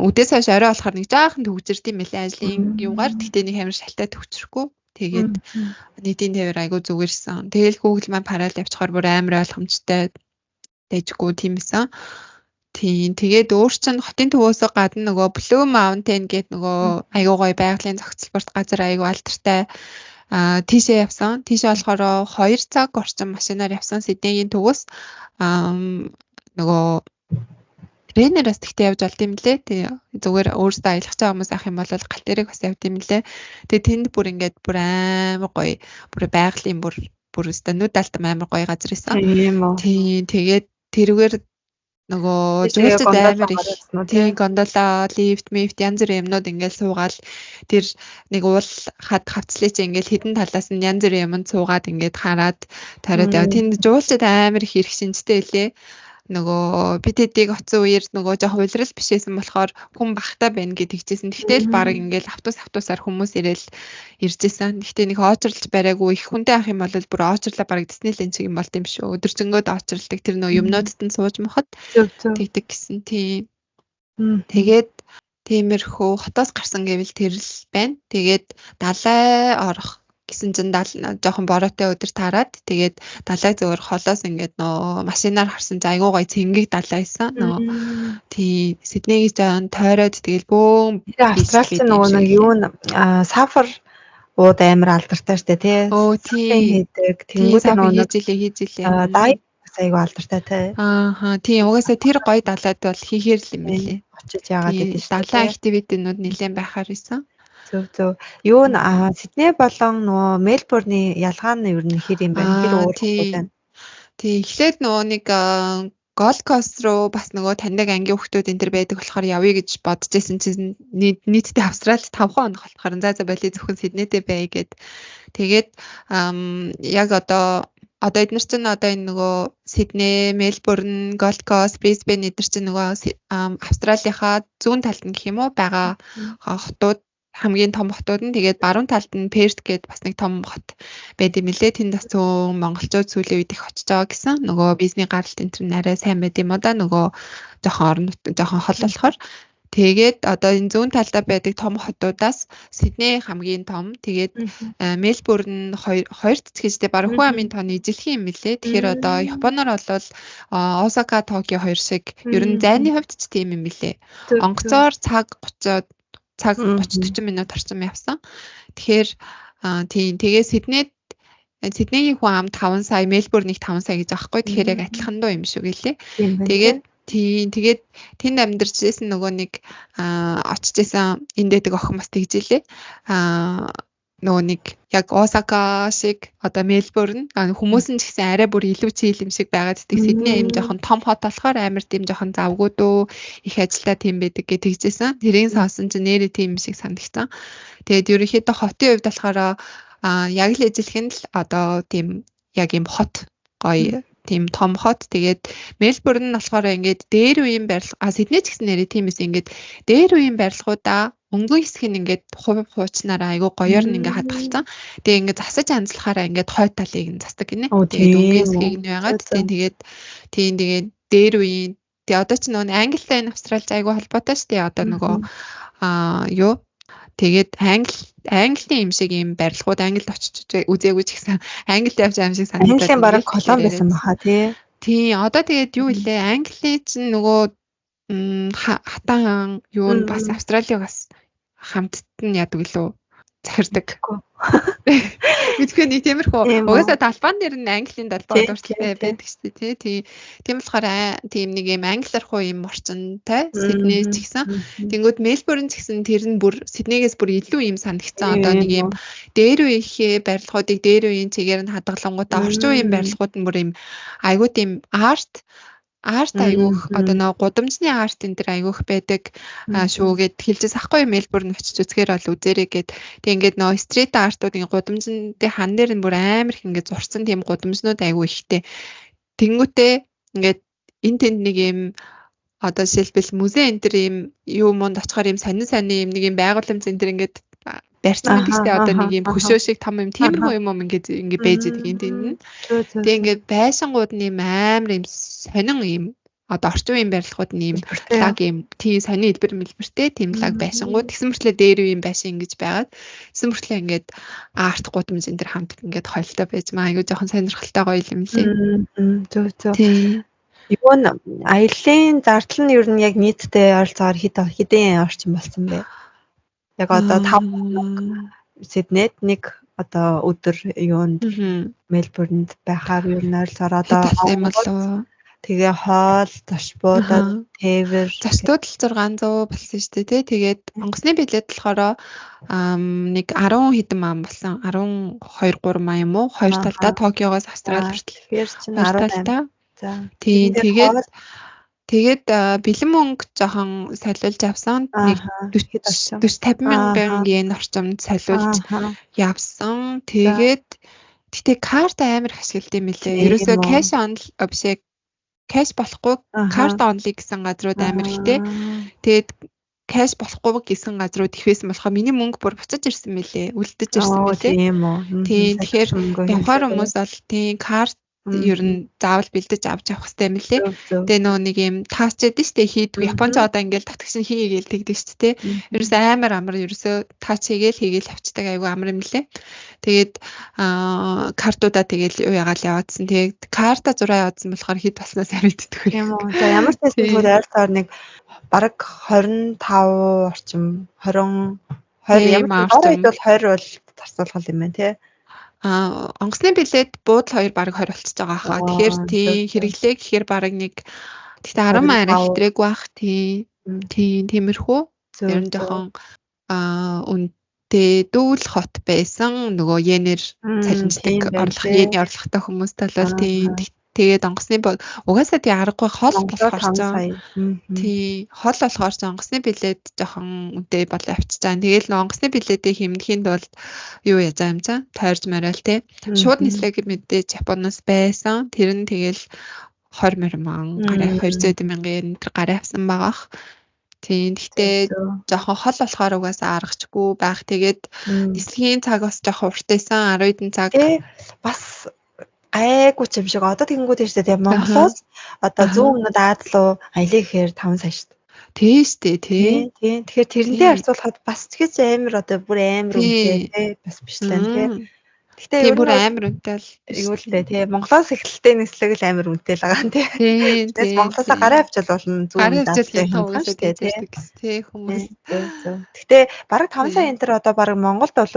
үдээс хойш орой болохоор нэг жоохон төгжирд юм байлаа ажлын юугаар. Тэгтээ нэг амар шалтай төгчрөхгүй. Тэгээд нийтийн тээвэр айгүй зүгээрсэн. Тэгээл Google Map хараад явчихаар бүр амар ойлгомжтой дэжгүй тиймсэн. Тийм тэгээд өөр чинь хотын төвөөсөө гадна нөгөө Blue Mountain гэдэг нөгөө айгүй гоё байгалийн зохицолборт газар айгүй алдартай тийшээ явсан. Тийшээ болохоор 2 цаг орчим машинаар явсан Сиднейгийн төвөөс нөгөө тренераас тэгтээ явж болд юм лээ. Тэгээ зүгээр өөрөөсөө аялах байгаа хүмүүс ах юм бол гал дээрээ бас явд юм лээ. Тэгээ тэнд бүр ингээд бүр амар гоё бүр байгалийн бүр өстө нүд алтам амар гоё газар исэн. Тийм тэгээд тэрүүгээр нөгөө жуулчд амар их тийм гондола, лифт, янз бүрийн юмнууд ингээл суугаал тэр нэг уул хавцлыг чи ингээл хідэн талаас нь янз бүрийн юмд суугаад ингээд хараад тариад яа. Тэнд жуулчд амар их ирэх шинжтэй лээ. Нөгөө бид хэдийг оцсон үеэр нөгөө жоох уйлрал бишээсэн болохоор хүн багтаа байна гэж хэлжсэн. Тэгтэл баг ингээл автобусаар хүмүүс ирж исэн. Гэхдээ нэг очрлж бариагүй их хүнтэй ах юм бол бүр очрлаа баг Диснейленд шиг юм болт юм шүү. Өдөржингөөд очралдаг тэр нөгөө юмнуудад нь сууж мохот тэгдэг гэсэн тийм. Тэгээд тиймэрхүү хотоос гарсан гэвэл тэр л байна. Тэгээд далай орох гэсэн чинь жоохон бороотой өдөр таарад тэгээд далай зөвөр холоос ингээд нөө машинаар харсан чи айгуу гоё цэнгэг далай исэн нөө тий Сиднейгийн жаан тойроод тэгэл бөөм Австрали нөгөө нэг юу сафар ууд амар алдартай штэ тий хийдэг тэнгууд нөгөө хийжилээ дай айгуу алдартай тий тий угаасаа тэр гоё далайд бол хийхээр л юм байлээ очиж яагаад гэдэг далай активитинууд нэлээд байхаар исэн. Зөв. Юу Сидней болон нөгөө Мельбурны ялгаа нь ер нь хэр юм байна? Хэр өөр байна? Тий, эхлээд нөгөө нэг Gold Coast руу бас нөгөө таньдаг ангийн хүмүүс энэ төр байдаг болохоор явъя гэж бодож байсан чинь нийтдээ Австралид 5 хоног болохоор за болий зөвхөн Сиднейтэй бай гэд. Тэгээд яг одоо эдгээр чинь одоо энэ нөгөө Сидней, Мельбурн, Gold Coast, Brisbane эдгээр чинь нөгөө Австралийнхаа зүүн талд нь гэх юм уу байгаа хотууд хамгийн том хотууд нь тэгээд баруун талд нь Перт гээд бас нэг том хот байд юм лээ. Тэнд бас цөөн монголчууд сүүлийн үед их очиж байгаа гэсэн. Нөгөө бизнесний гаралт энэ төр арай сайн байд юм да. Нөгөө жоохон орон жоохон хол болохоор. Тэгээд одоо энэ зүүн талдаа байдаг том хотуудаас Сидней хамгийн том. Тэгээд Мельбурн 2 цэцгэжтэй баруун хүн амын тооны ижилхэн юм лээ. Тэгэхээр одоо Японоор бол Осака, Токио хоёр шиг ер нь зайны хувьд ч тийм юм лээ. Онгоцоор цаг 30-40 минут орчим явсан. Тэгэхээр тийм тэгээ Сиднейгийн хүн ам 5 сая, Мельбурнийг 5 сая гэж аахгүй. Тэгэхээр яг адилхан дуу юм шүү гэлээ. Тэгээд тэнд амьдарч байсан нөгөө нэг очиж байсан энд дэдэг охин бас тэгжилээ. Нөгөө нэг яг Осака шиг одоо Мельбурн хүмүүс нь ч гэсэн арай бүр илүү чийл юм шиг байгаад тийм Сидней юм жоохон том хот болохоор амар тийм жоохон завгүй дөө их ажилтаа тийм байдаг гэж тэгжсэн. Тэрийг сонсон чинь нэрээ тийм шиг санагдсан. Тэгээд ерөнхийдөө хотын хувьд болохоор яг л ижилхэн л одоо тийм яг юм хот гоё тийм том хот. Тэгээд Мельбурн нь болохоор ингээд дээр үеийн барилга Сидней ч гэсэн нэрээ тиймээс ингээд дээр үеийн барилгуудаа өнгөн хэсэг нь ингээд хувь хуучнаараа айгу гоёор нь ингээд хадгалсан. Тэгээ ингээд засаж анзлахаараа ингээд хой талыг нь засдаг гинэ. Тэгээд өнгөн хэсгийг нь байгаад тэгээд дээр үеийн тэгээ одоо ч нөгөө Англитай энэ Австралид айгу холбоотой шүү дээ. Одоо нөгөө юу тэгээд Английн юм шиг юм барилгууд Англид очиж үзээгүй ч гэсэн Англид явж аим шиг санагдаад. Английн бараг колон байсан баха тий. Тий, одоо тэгээд юу илээ? Англи чинь нөгөө хатан юу нь бас Австраливаас хамтд нь яадаг лөө захирдаг. Мэдгүй нэг тиймэрхүү. Угаасаа талбайн дээр нь Английн талбай дуртай байдаг шүү дээ тий. Тийм болохоор тийм нэг юм англиар хуу юм орчинтай Сидней ч гэсэн. Тэнгүүд Мельбурн ч гэсэн тэр нь бүр Сиднейгээс бүр илүү юм санагдсан. Одоо нэг юм дээр үеийнхээ барилгуудыг дээр үеийн чигээр нь хадгалангуудаа орчин үеийн барилгууд нь бүр юм айгуу тийм арт айгуух одоо нэг гудамжны арт энэ төр айгуух байдаг шүүгээд хэлжээс ахгүй Мельбурн очиж үзэхээр бол үзээрэй гэд тэг ингээд нөө стрит артуудын гудамжны хан дээр нь бүр амар их ингээд зурсан тийм гудамжнууд айгуу ихтэй тэнгүүтээ ингээд энэ тэнд нэг юм одоо жишээлбэл музей энэ төр юм юу мунд очихоор юм сонин юм нэг юм байгууламж энэ төр ингээд барьсан гэдэг чинь одоо нэг юм хөшөө шиг том юм тиймэрхүү юм ингээд байж байгаа юм тийм. Тэгээ ингээд байшингууд нь юм амар юм сонин юм одоо орчин үеийн барилгууд нь юм лаг юм тийм сонин хэлбэртэй тийм лаг байшингууд тэгсэн мөртлөө дээр үеийн байшин ингэж байгаад тэгсэн мөртлөө ингээд арт гудамж энэ төр хамт ингээд хойлтой байж маа айгуу жоохон сонирхолтой гоё юм лээ. Зөв. Юу н аяллаа зардал нь ер нь яг нийтдээ ойролцоогоор хэдэн орчим болсон бэ? Яг одоо 5 Сиднейд нэг одоо өдөр юунд Мельбурнд байхаар ер нь ойролцоогоор одоо тэгээ хоол, зочбуудад, тээвэр, зочдод л 600 болсон шүү дээ тий. Тэгээд онгоцны билет болохоор нэг 10 хэдэн ман болсон. 12 3 ман юм уу? Хоёр талдаа Токиогоос Австрали хүртэл. Тэгэхээр 18. За. Тэгээд бэлэн мөнгө жоохон солиулж авсан. Нэг 40-50 мянган yen орчимд солиулж явсан. Тэгээд тэгтээ карт амар их ашигладаг юм лээ. Ерөөсөө cash on биш cash болохгүй карт only гэсэн газрууд амар ихтэй. Тэгээд cash болохгүй гэсэн газрууд их байсан болохоор миний мөнгө бүр буцаж ирсэн мэлээ. Үлдэж ирсэн мэлээ. Тийм үү. Тийм тэгэхээр явахаар хүмүүс бол тийм карт ер нь заавал бэлдэж авч явах хэрэгтэй юм лээ. Тэгээ нөө нэг юм таач ядэн штэ хийдгүй. Японч одоо ингээл татгч нь хийгээл тэгдэг штэ. Ерөөсөө амар ерөөсөө таач хийгээл авчдаг айгу амар юм лээ. Тэгээд картуудаа тэгэл ягаал яваадсан. Тэгээд карта зураа яваадсан болохоор хэд болсноос амжилтдаг юм уу. За ямар ч байсан зүгээр ойролцоогоор нэг бараг 25 орчим 20 ямар орчим бол 20 бол тарцуулах юм байна тий. Онгоцны билет буудал 2 бараг 20 болчихж байгаа хаа. Тэгэхээр тийм хэрэглээ гэхээр бараг нэг тэгтээ 10 мянга хэтрээгүй бах тиймэрхүү. Ер нь жоохон үнэтэй дүүл хот байсан. Нөгөө йенээр цалинждаг йений орлоготой хүмүүст бол тийм тэгээд онгоцны угаасаа тий аргагүй хол болохоор ч тий хол болохоор ч онгоцны билет жоохон үнэтэй бол авчиж байгаа. Тэгээл нөө онгоцны билетийг хэмнэхийн тулд юу яаж юм цаа тойрж мараал тий шууд нислэг мэдээж Японоос байсан. Тэр нь тэгэл 20 мянган гараа 200 мянган yen гараа авсан байгаах. Тийм. Гэхдээ жоохон хол болохоор угаасаа аргачгүй байх. Тэгээд нислэгийн цаг бас жоохон уртайсан 10 хэдэн цаг. Тэ бас гайгүй ч юм шиг. Одоо тэгэнгүүт шүү дээ. Монголоос одоо зүүн өмнөд Аз руу аялаа гэхээр 5 сая шүү дээ. Тийш дээ тий. Тийм. Тэгэхээр тэрнтэй харьцуулахад бас ч гэж амар одоо бүр амар үнэтэй тий бас биш л тий. Гэхдээ тийм бүр амар үнэтэй л юу л дээ тий. Монголоос эхэлтэй нислэг л амар үнэтэй л байгаа юм тий. Тийм. Тэгээс Монголоос гараа авчвал болно зүүн Аз тий хүмүүс. Гэхдээ бараг 5 сая энэ төр одоо бараг Монголд бол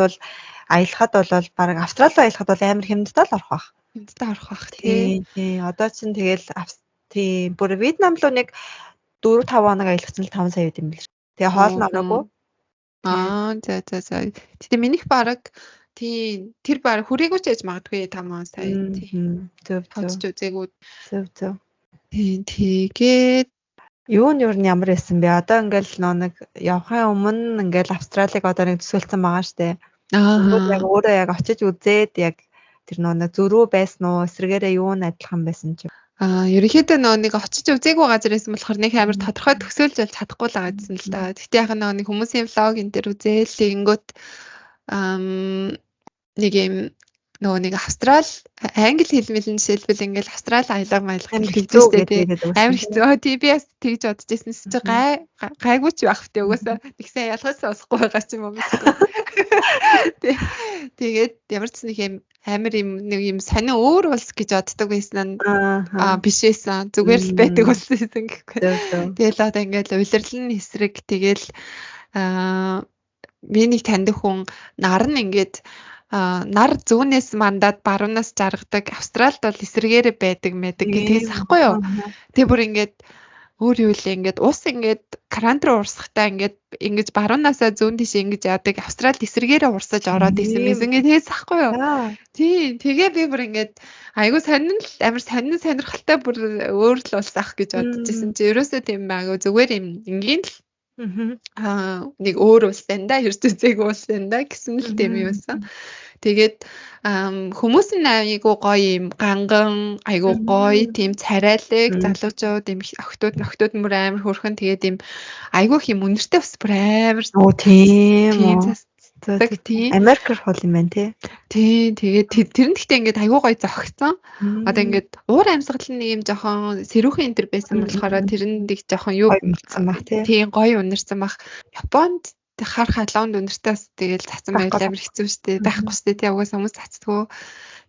аялахад бол бараг Австрали руу аялахад бол амар хямдтай л орох байх. Хямдтай орох байх тий. Тийм. Одоо чинь тэгэл тийм бүр Вьетнам руу нэг 4-5 хоног аялгацсан л 5 сая байд юм бэл. Тэгээ хоол нь ороогүй. За. Тэгээ минийх бараг тийм тэр баг хүрээгүй ч яж магадгүй 5 сая тийм. Зөв. Үзээгүй. Зөв. Тийм тэгээд юу нь ямар байсан бэ? Одоо ингээл нэг явахын өмнө ингээл Австралиг одоо нэг төсөөлсөн байгаа штэ. Яг өөрөө яг очиж үзээд яг тэр нэг зөрүү байсан уу? Эсрэгээрээ юу нь адилхан байсан ч. Ерөнхийдөө нэг очиж үзээгүй газар байсан болохоор нэг амар тодорхой төсөөлж бол чадахгүй л байгаа гэсэн л да. Гэхдээ яг нэг хүмүүсийн влог энэ төр үзээл тэгэнгүүт нэг юм нэг Австрал англи хэл мэлэн жишээлбэл ингээл Австрал аялал амар хэцүү гэдэг. Амар хэцүү. TBS тэгж бодож ирсэн чи гайгүй ч байх вэ угаасаа нэгсэн ялгаатай болохгүй байгаа ч юм уу. Тэгээд ямар ч нэг юм амар юм нэг юм сонио өөр улс гэж боддог байсан нь биш байсан. Зүгээр л байдаг улс байсан гэхгүй. Тэгэл одоо ингээл улирлын эсрэг тэгэл миний таньдаг хүн нар нь ингээд нар зүүнээс мандаад баруунаас жаргадаг Австралид бол эсрэгээрээ байдаг гэдгээс ахгүй юу. Тэгээ бүр ингээд өөр юу л ингээд ус ингээд крант руу урсахтаа ингээд ингэж баруунаасаа зүүн тийш ингэж яадаг Австралид эсрэгээрээ урсаж ороод исэн гэдгээс ахгүй юу. Тийм тэгээ би бүр ингээд айгуу амар сонирхолтой бүр өөр л улсах гэж бодож исэн чи ерөөсөө тийм байгаагүй зүгээр юм ингийн л нэг өөр улс байна да ерж үзээгүй улс байна да гэсэн л тийм юм байсан. Тэгээд хүмүүс нь айгуу гоё юм ганган айгуу гоё тийм царайлаг залуучууд юм охтууд мөр амар хөрхөн тэгээд юм айгуу юм үнэртэй бас бүр амар тийм Америкэр хол юм байна тий. Тэгээд тэр нь гэхдээ ингээд айгуу гоё зогцсон. Одоо ингээд уур амьсгал нэг юм жоохон сэрүүхэн энэ төр байсан болохоор тэр нь нэг жоохон юу үнэрсэн баг тий гоё үнэрсэн баг. Японд хар халуунд үнэртээс тэгэл цацсан байл амар хэцүү штэ байхгүй штэ тий угаас хүмүүс цацдгөө.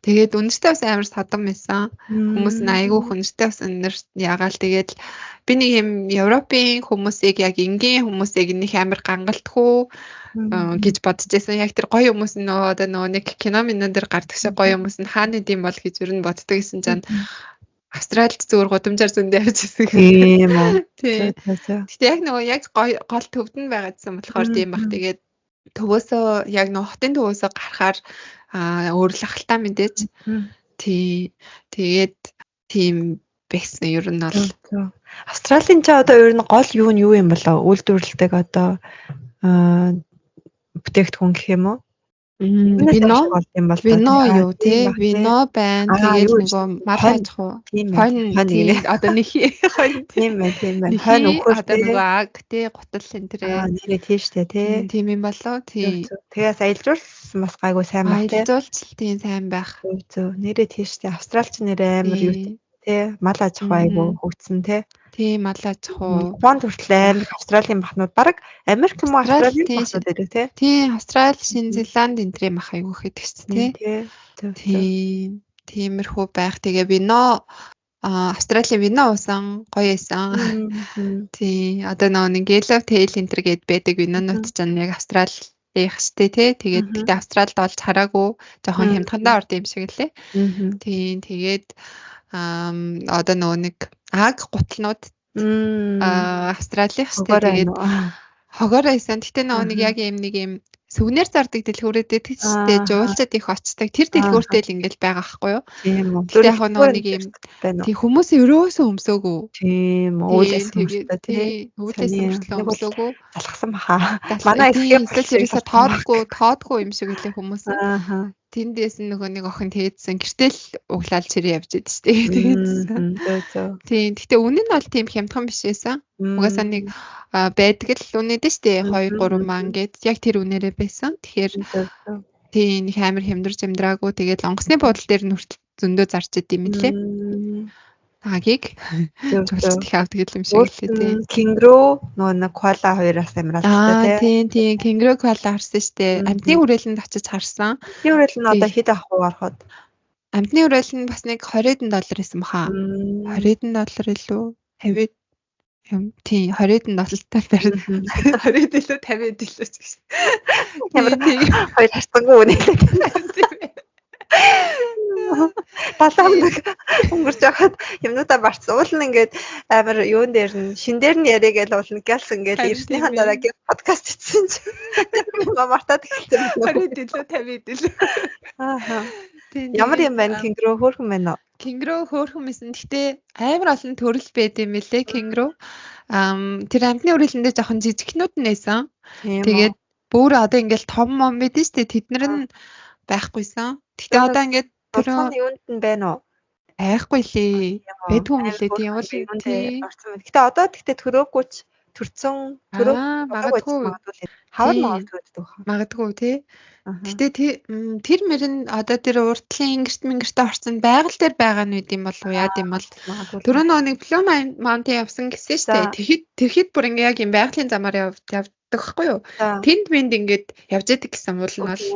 Тэгээд үнэртээ бас амар содон байсан. Хүмүүс нь айгүй хүнэртээ бас үнэр ягаал тэгээд би нэг юм Европын хүмүүсийг яг энгийн хүмүүсийг нэг амар гангалтгүй гэж бодож байсан. Яг тэр гоё хүмүүс нь одоо нэг кино минь дээр гардаг шиг гоё хүмүүс нь хаана идэм бол гэж юу н боддог гэсэн чинь Австралид зүгээр гудамжаар зөндөө явж ирсэн. Тийм үү. Гэтэ яг яг гол төвд нь байгаадсан болохоор тийм баг. Тэгээд төвөөсөө яг хотын төвөөсөө гарахаар өөр л ахaltaа мэдээж. Тэгээд тийм байсан ер нь бол. Австралийн ч одоо ер нь гол юу юм болоо? Үйлдвэрлэдэг одоо бүтээгдэхүүн гэх юм уу? Вино юу тий вино байна тэгээд нөгөө мал аж ахуй хонь одоо нэг тийм байна хонь өгөх одоо нөгөө аг тий гутал энэ нэрээ тийштэй тий тийм юм болоо тий тэгээс аялжуулсан бас гайгүй сайн байна тий аялжуулч тийм сайн байх зөв нэрээ тийштэй австралч нэрээ амар юу тий мал аж ахуй айгүй хөгжсөн тий тийм мал аж ахуй Японд хүртэл амар Австралийн бахнууд баг Америк юм уу Австралийн бахнууд байдаг тий тийм Австрали Шинэ Зеланд энтрийн мах айгүй хэдэг ч тий тиймэрхүү байх тэгээ вино Австралийн вино уусан гоё эсэн тий одоо нэг Yellow Tail энтер гээд байдаг винонууд ч яг Австралийн штэ тий тэгээд тэгтээ Австралид олж хараагүй жоохон хямдхандаа орд юм шиг лээ тий тэгээд одоо нэг аг гутлнууд Австралих штэ тэгээд хогоор байсан. Гэтэ нэг яг нэг юм сүгнэр зардаг дэлгүүрээд байдаг штэ жуулчад их очдаг. Тэр дэлгүүртэй л ингээл байгаа байхгүй юу? Тийм үү. Яг нэг юм тий хүмүүс ерөөсөө өмсөөгүй. Тийм уулээс өмсөв уулээс өмсөөгөө залхсан баха. Манай эсрэг ерөөсөө тоодгүй юм шиг үлээ хүмүүс. тэндээс нөгөө нэг охин тэгээдсэн гэртэл углаал чирээ явж идэв штэ тэгээдсэн. Тийм. Гэтэ үнэн нь бол тийм хямдхан биш байсан. Угаасаа нэг байдаг л үнэдэн штэ 2 3 ман гэд яг тэр үнээрээ байсан. Тэгэхээр тийм их амар хямдарч амдраагүй тэгээд онгоцны буудлын дээр нь хүртэл зөндөө зарч идэв юм лээ. Агийг зөвхөн их авдаг юм шиг лээ тийм. Кингро нөгөө кола хоёроос амраалтай тийм кингро кола харсан штэ. Амтны хүрээлэнд очиж харсан. Амтны хүрээлэл нь одоо хэд авах уу ороход? Амтны хүрээлэл нь бас нэг $20 байсан баха. $20 илүү 50 юм. Тийм $20 барина. 20 илүү 50 илүү ч гэсэн. Ямар хоёр харцангуй үнэлээ. 7 хоног өнгөрч байхад юмнуудаа барцсан. Уул нь ингээд амар юун дээр нь шин дээр нь яриа гээл уулна гэлсэн ингээд ирснийхэн дараа гээд подкаст хийсэн чинь мартаад эхэлсэн. 20 илүү 50 илүү. Ааха. Ямар юм байна кингро хөөрхөн байна уу? Кингро хөөрхөн мэсэн. Гэтэ амар олон төрөл байд юм лээ кингро. Тэр амтны үрэлэндээ жоохон жижигнүүд нээсэн. Тэгээд бүр одоо ингээд том мом мэдэн штэ тэднэр нь байхгүйсэн. Гэтэ одоо ингээд тэр юунд нь байна уу? Айхгүй лээ. Байдгүй юм лээ тийм бол тийм. Гэтэ одоо төрөөгүй ч төрцөн магадгүй хавар магадгүй магадгүй тий. Гэтэ тэр мөрн одоо тэр уртлын ингэрт орсон байгаль дээр байгаа нь үт юм бол яад юм бол түрүү нэг Blue Mountain явсан гэсэн штэ. Тэгэхэд бүр ингээ яг юм байгалийн замаар явдаг байхгүй юу? Тэнд минь ингээд явж идэг гэсэн уул нь бол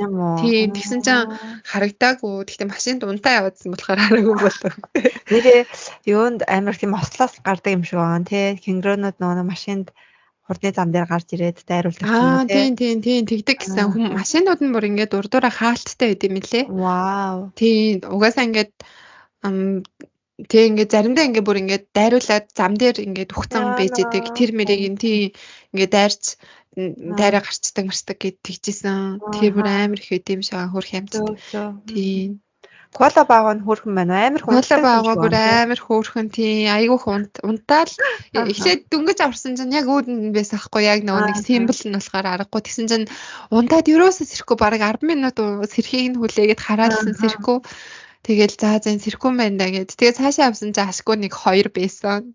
тийм тэгсэн чинь харагдаагүй. Гэхдээ машинд унтаа яваадсан болохоор хараагүй болов. Нэрээ юунд амар тийм ослоос гардаг юм шиг байна тий. Кингронууд нөгөө машинд хурдны зам дээр гарч ирээд дайруулдаг юм тий. Тийм тэгдэг гэсэн хүм машинууд нь бүр ингээд урдуура хаалттай байд юм лээ. Вау. Тийм угаасаа ингээд тэг ингээд заримдаа ингээд бүр ингээд дайруулаад зам дээр ингээд ухцсан байж идэг. Тэр мэрийг нь тийм ингээд дайрч дайраа гарцдаг марцдаг гэд тэгжсэн. Тэр бүр амар их байд юм шиг хөрх юмд. Тийм. Кола бааг нь хөөрхөн байна. Амар кола баага бүр амар хөөрхөн тийм айгүй унтаал эхлээд дөнгөж авсан чинь яг үүдэн байсан хгүй яг нөгөө нэг симбол нь болохоор аргагүй тэгсэн чинь унтаад ерөөсөө сэрэхгүй бараг 10 минут сэрхийг нь хүлээгээд хараалсан сэрэхгүй тэгэл зэн сэрэхгүй байна да гэд тэгээ цаашаа авсан чинь ашгүй нэг 2 байсан.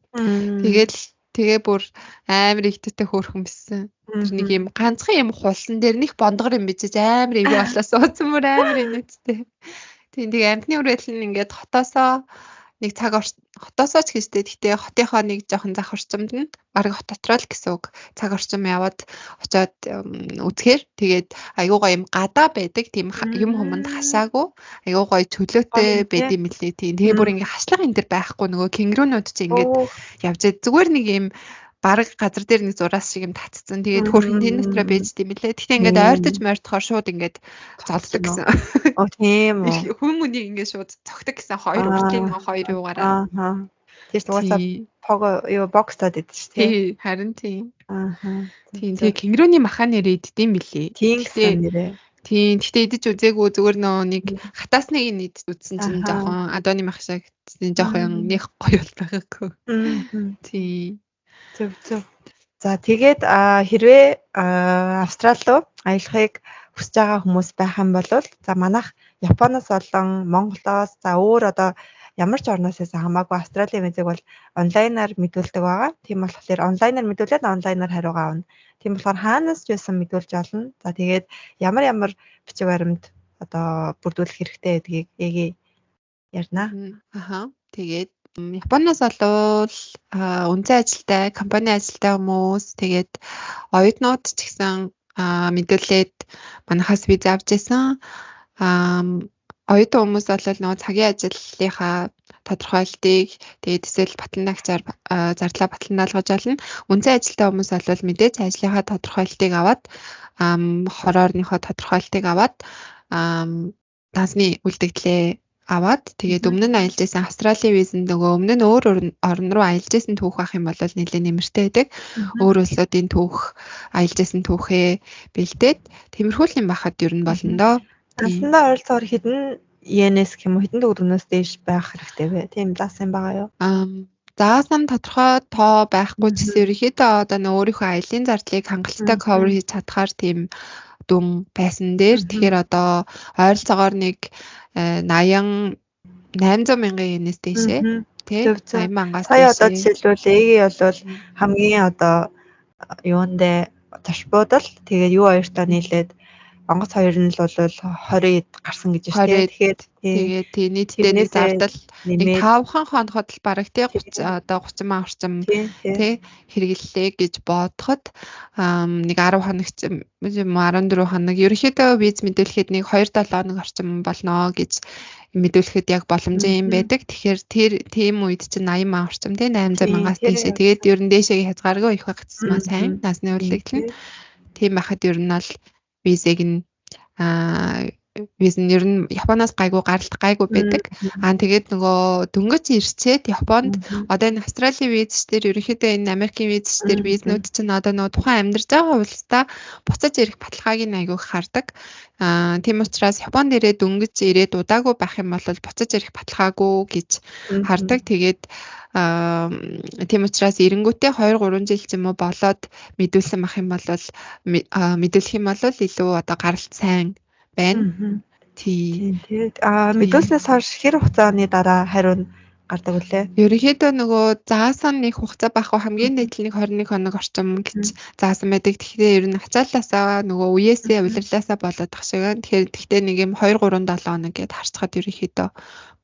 Тэгээ бүр амар ихтэй хөөрхөн байсан. Тэр нэг юм ганцхан юм хулсан дээр нэг бондгор юм бич амар ив болоо суудсан мөр амар инээдтэй. Тэгээ амтны үрэлэл нь ингээд хотоосоо нэг цаг хотоосоо ч гэжтэй. Гэхдээ хотынхоо нэг жоохон зах орчимд нь бараг хот дотроо л гэсэн үг. Цаг орчим яваад очоод үзэхээр тэгээд аюугаа юм гадаа байдаг. Тийм юм хүмүүнд хашаагүй. Аюугаа чөлөөтэй байд юм лээ. Тэгээ бүр ингээд хашлага энэ төр байхгүй нөгөө кингрунууд чи ингээд явж зүгээр нэг юм бараг газар дээр нэг зураас шиг юм татцсан. Тэгээд хөрхөн тэн дотроо байж дим лээ. Тэгтээ ингээд ойртож мордохоор шууд ингээд золдог гэсэн. Оо тийм үү. Хүмүүнийг ингээд шууд цогтөг гэсэн хоёр уртлын хоёр юугаараа. Тийм угаасаа пого юу бокстад идэв шүү дээ. Харин тийм. Тийм тэгээ кингроны махан нэрээ идэм билээ. Тийм гэсэн нэрээ. Тийм гэхдээ идэж үзээгүй зүгээр нөө нэг хатаас нэг нь идэж үзсэн чинь жоохон адооны мах шиг жоохон нэг гоё бол байгаагүй. Тийм. Зөв. За тэгээд хэрвээ Австрали руу аялахыг хүсэж байгаа хүмүүс байх юм бол за манайх Японоос болон Монголоос за өөр одоо ямар ч орноос хамаагүй Австралийн визэг бол онлайнаар мэдүүлдэг байгаа. Тийм болохоор онлайнаар мэдүүлээд онлайнаар хариугаа авна. Тийм болохоор хаанаас ч байсан мэдүүлж олно. За тэгээд ямар бичиг баримт одоо бүрдүүлэх хэрэгтэй гэдгийг ярина. Тэгээд Японоос болвол үнцэн ажилтай, компани ажилтай хүмүүс тэгээд оюутнууд ч гэсэн мэдүүлээд манахаас виз авч ирсэн. Оюутан хүмүүс бол нөгөө цагийн ажлынхаа тодорхойлтыг тэгээд эсвэл батланаагчаар зарлаа батлнаалгаж олно. Үнцэн ажилтай хүмүүс бол мэдээж ажлынхаа тодорхойлтыг аваад хорооныхоо тодорхойлтыг аваад дансны үлдэгдлээ аваад тэгээд өмнө нь аялж байсан Австралийн визэнд нөгөө өмнө нь өөр орн руу аялж байсан түүх авах юм бол нэлээд нэмэртэй байдаг. Өөр улсуудын түүх аялж байсан түүхээ бэлдээд тиймэрхүү юм байхад ер нь болно доо. Насандаа ойролцоогоор хэдэн йенэс гэмүү хэдэн төгрөгнөөс дээш байх хэрэгтэй вэ? Тийм заасан байгаа юу? Заасан тодорхой тоо байхгүй ч гэсэн ерөнхийдөө одоо өөрийнхөө аялын зардлыг хангалттай cover хийж чадхаар тийм дүн байсан дээр тэгэхээр одоо ойролцоогоор нэг 800 мянган йенээс дэшээ тий 80 мангаас сая одоо жишээлбэл ээгийн бол хамгийн одоо юундэ заршбуудал тэгээд юу хоёртоо нийлээд онгоц хоёр нь л бол 20 гарсан гэж байна. Тэгээд нийтдээ нэг зардал нэг 5хан хоногод л бараг тий 30 одоо 30 мянга орчим тий хэрэгэллээ гэж бодоход нэг 10 хоног 14 хоног ерөнхийдөө виз мэдүүлэхэд нэг 2-7 хоног орчим болно гэж мэдүүлэхэд яг боломжтой юм байдаг. Тэгэхээр тийм үед чинь 80 мянга орчим тий 800 мянгаас дэшээ. Тэгээд ер нь дэшээгийн хязгааргүй их багцсан сайн насны урлагдлал. Тийм байхад ер нь бол визэг нь виз нь ер нь Японоос гайгүй байдаг. Тэгээд нөгөө дөнгөж ирчээд Японд одоо энэ Австралийн виз дээр ерөнхийдөө энэ Америкийн виз дээр визнүүд чинь одоо нөгөө тухайн амьдарч байгаа улстай буцаж ирэх баталгааг нь айгүй хардаг. Тийм учраас Японд дөнгөж ирээд удаагүй байх юм бол буцаж ирэх баталгаагүй гэж хардаг. Тэгээд тийм учраас эренгүүтээ 2-3 жил ч юм уу болоод мэдүүлсэн байх юм бол мэдүүлэх юм бол илүү одоо гаралт сайн байна. Тийм. Мэдүүлснээс хойш хэр хугацааны дараа хариу гардаг үлээ? Ерөнхийдөө нөгөө заасан нэг хугацаа байхгүй хамгийн нийтлэл нэг 21 хоног орчим гэж заасан байдаг. Тэгэхээр ер нь ачааллаасаа нөгөө үеэсээ улирлаасаа болоод тах шиг байна. Тэгэхээр нэг юм 2-3-7 хоног гэдээ харцгаад ерөнхийдөө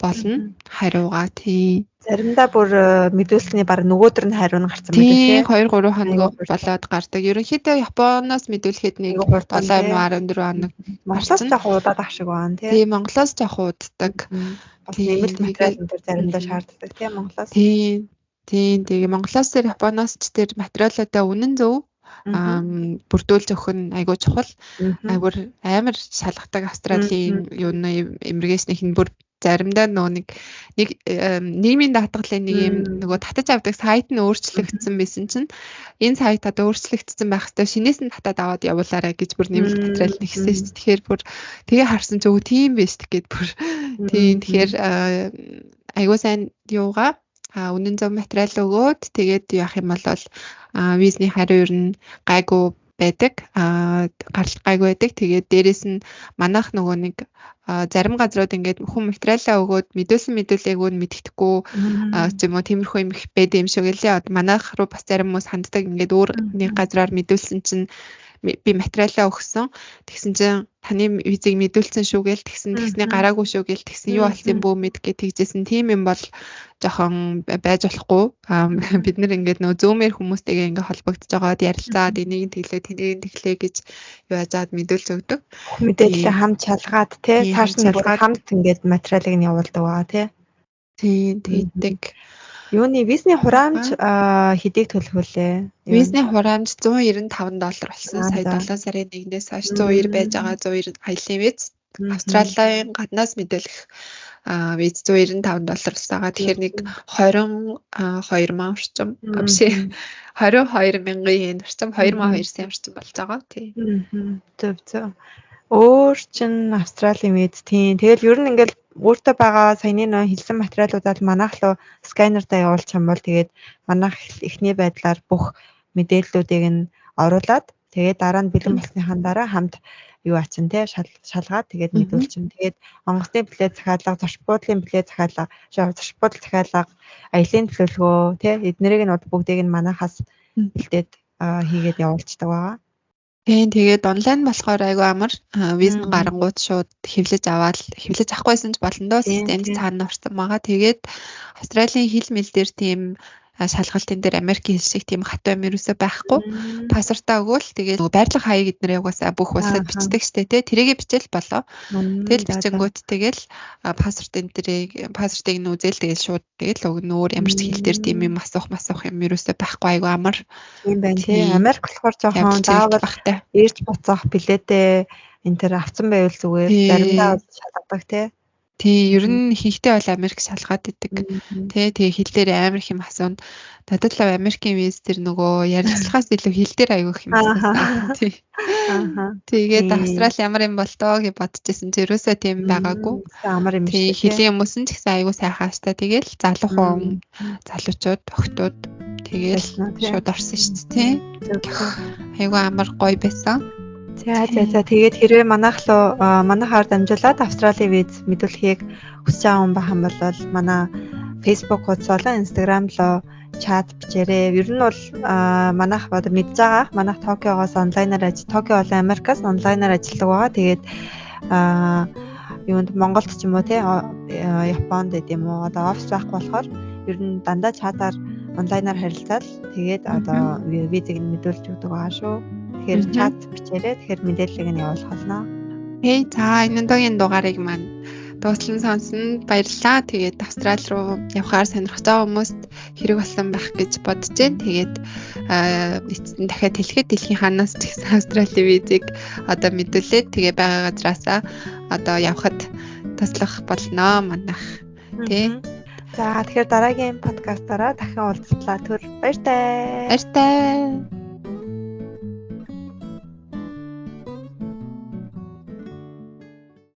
болно хариугаа. Тийм. Заримдаа бүр мэдүүлсний баг нөгөөдөр нь хариу нь гарсан байдаг тийм 2-3 хоног болоод гардаг. Ерөнхийдөө Японоос мэдүүлэхэд нэг 7-14 хоног. Монголоос жоох удаад ах шиг байна тийм. Монголоос жоох уддаг. Нэмэлт материал энэ заримдаа шаарддаг тийм Монголоос. Тийм. Тэгээ Монголоос тэр Японоос ч тэр материалуудаа үнэн зөв бүрдүүлж өгөх нь айгүй чухал. Айгуур амар шалгадаг Австралийн юуны иммиграшных нь бүр заримдаа нэг нийгмийн даатгалын нэг юм нөгөө татаж авдаг сайт нь өөрчлөгдсөн байсан чинь энэ сайт одоо өөрчлөгдсөн байх хэвээр шинээс нь татаад аваад явуулаарай гэж бүр нэмэлт материал нэгсэн шүү дээ. Тэгэхээр бүр тэгээ харсан ч үгүй тийм биш гэд бүр тийм тэгэхээр айгуу сайн юугаа үнэн зөв материал өгөөд тэгээд яах юм бол визний хариу ер нь гайгүй байдаг. Гаралт гайгүй байдаг. Тэгээд дээрэс нь манайх нөгөө нэг зарим газрууд ингээд хүн материалаа өгөөд мэдүүлээгүй нь мэддэхгүй ч юм уу тиймэрхүү юм их байд юм шиг лээ. Манайх руу бас зарим хүмүүс ханддаг ингээд өөр нэг газраар мэдүүлсэн чинь би материалаа өгсөн. Тэгсэн чинь таны визийг мэдүүлсэн шүү гээл тэгсний гараагүй шүү гээл тэгсэн юу болсон бөө мэд гэж тэгжсэн. Тийм юм бол жоохон байж болохгүй. Бид нэр ингээд нөө зүүмээр хүмүүстэйгээ ингээд холбогдож байгаад ярилцаад энийг тэглээ гэж юу ажаад мэдүүлж өгдөг. Мэдээлэл хамт шалгаад тий цааш нь хамт ингээд материалыг нь явуулдаг байгаа тий. Тийм тэгдэг. Юуны визний хураамж хэдийг төлөх вүлээ? Визний хураамж $195 болсон. Сая 7 сарын 1-ээс хойш 190 байж байгаа. 190 аялын виз. Австралийн гаднаас мэдээлэх виз $195 байгаа. Тэгэхээр нэг 22 мянган орчим. Биш 22 мянган йен орчим 2200 орчим болж байгаа. Тийм. Зөв. Өөр чин Австралийн виз тийм. Тэгэл ер нь ингээл өөртөө байгаа саяны нөө хэлсэн материалуудад манайх руу сканердаа явуулчих юм бол тэгээд манайх эхний байдлаар бүх мэдээллүүдийг нь оруулаад тэгээд дараа нь бэлэн болсныхаа дараа хамт юу ачин те шалгаад тэгээд мэдүүлчин. Тэгээд онгоцны билет захиалга, зарчбуудлын билет захиалга, зарчбуудал захиалга, аялын төлөвлөгөө те эднэрийг нь бүгдийг нь манайхаас бэлдээд хийгээд явуулцдаг байгаа. Тэгээд онлайн болохоор айгүй амар виз нь гарангууд шууд хэвлэж авахгүйсэн ч болно доо системд цаана орсон байгаа. Тэгээд Австралийн хэл мэл дээр тийм шалгалтын дээр Америкийн хэл шиг тийм хатуу юм ерөөсөө байхгүй. Паспортаа өгөөл тэгээд байрлах хаяг эднэр угаасаа бүх улсад бичдэг штэ тий. Тэрийгэ бичээл болоо. Тэгэл бичэнгүүт тэгэл паспортыг нь үзэл тэгэл шууд тэгэл өгнө. Өөр ямар ч хэл дээр тийм юм асуух юм ерөөсөө байхгүй айгүй амар. Тийм байна тий. Америк болохоор жоохон заавал ирж буцаах билетээ энэ төр авсан байвал зүгээр заримдаа шалгадаг тий. Тий, ер нь хийхтэй бол Америк шалгаад идэг. Тэгээ хэл дээр амар их юм асууна. Надад л Америкийн виз тэр нөгөө ярилцлагаас илүү хэл дээр аягүй их юм асуусан. Тий. Тэгээд Австрали ямар юм бол тоо гэж бодчихсон. Тэрөөсөө тийм байгаагүй. Амар юм шиг. Тий, хэлийн хүмүүс нь ч гэсэн аягүй сайхан хааштай. Тэгээл залуухан залуучууд, охтууд тэгээл шууд орсон шүү дээ. Тий. Аягүй амар гоё байсан. За тэгээд хэрвээ манайхаар дамжуулаад Австралийн виз мэдүүлэхийг хүсэж байгаа хүн байх юм бол манай Facebook хуудас болон Instagram руу чат бичээрэй. Ер нь бол манайх одоо мэдж байгаа. Манайх Токиогоос онлайнаар Токио болон Америкаас онлайнаар ажилладаг байгаа. Тэгээд юунд Монголд ч юм уу те Японд гэдэм үү одоо офис байхгүй болохоор ер нь дандаа чатаар онлайнаар харилцаад тэгээд одоо визийг нь мэдүүлж өгдөг байгаа шүү. Тэгэхээр чат бичээрэй. Тэгэхээр мэдээллийг нь явуулах болно. Окей. За энэ удаагийн дугаарыг маань дууслан сонсон баярлалаа. Тэгээд Австрали руу явхаар сонирхож байгаа хүмүүст хэрэг болсон байх гэж бодож байна. Тэгээд эцэст дахиад хэлэхэд дэлхийн ханаас ч гэсэн Австрали визийг одоо мэдүүлээд тэгээ байгаа газраасаа одоо явхад туслах болно манайх. Тэ. За тэгэхээр дараагийн подкастаараа дахин уулзлаа. Түр баяртай. Баяртай.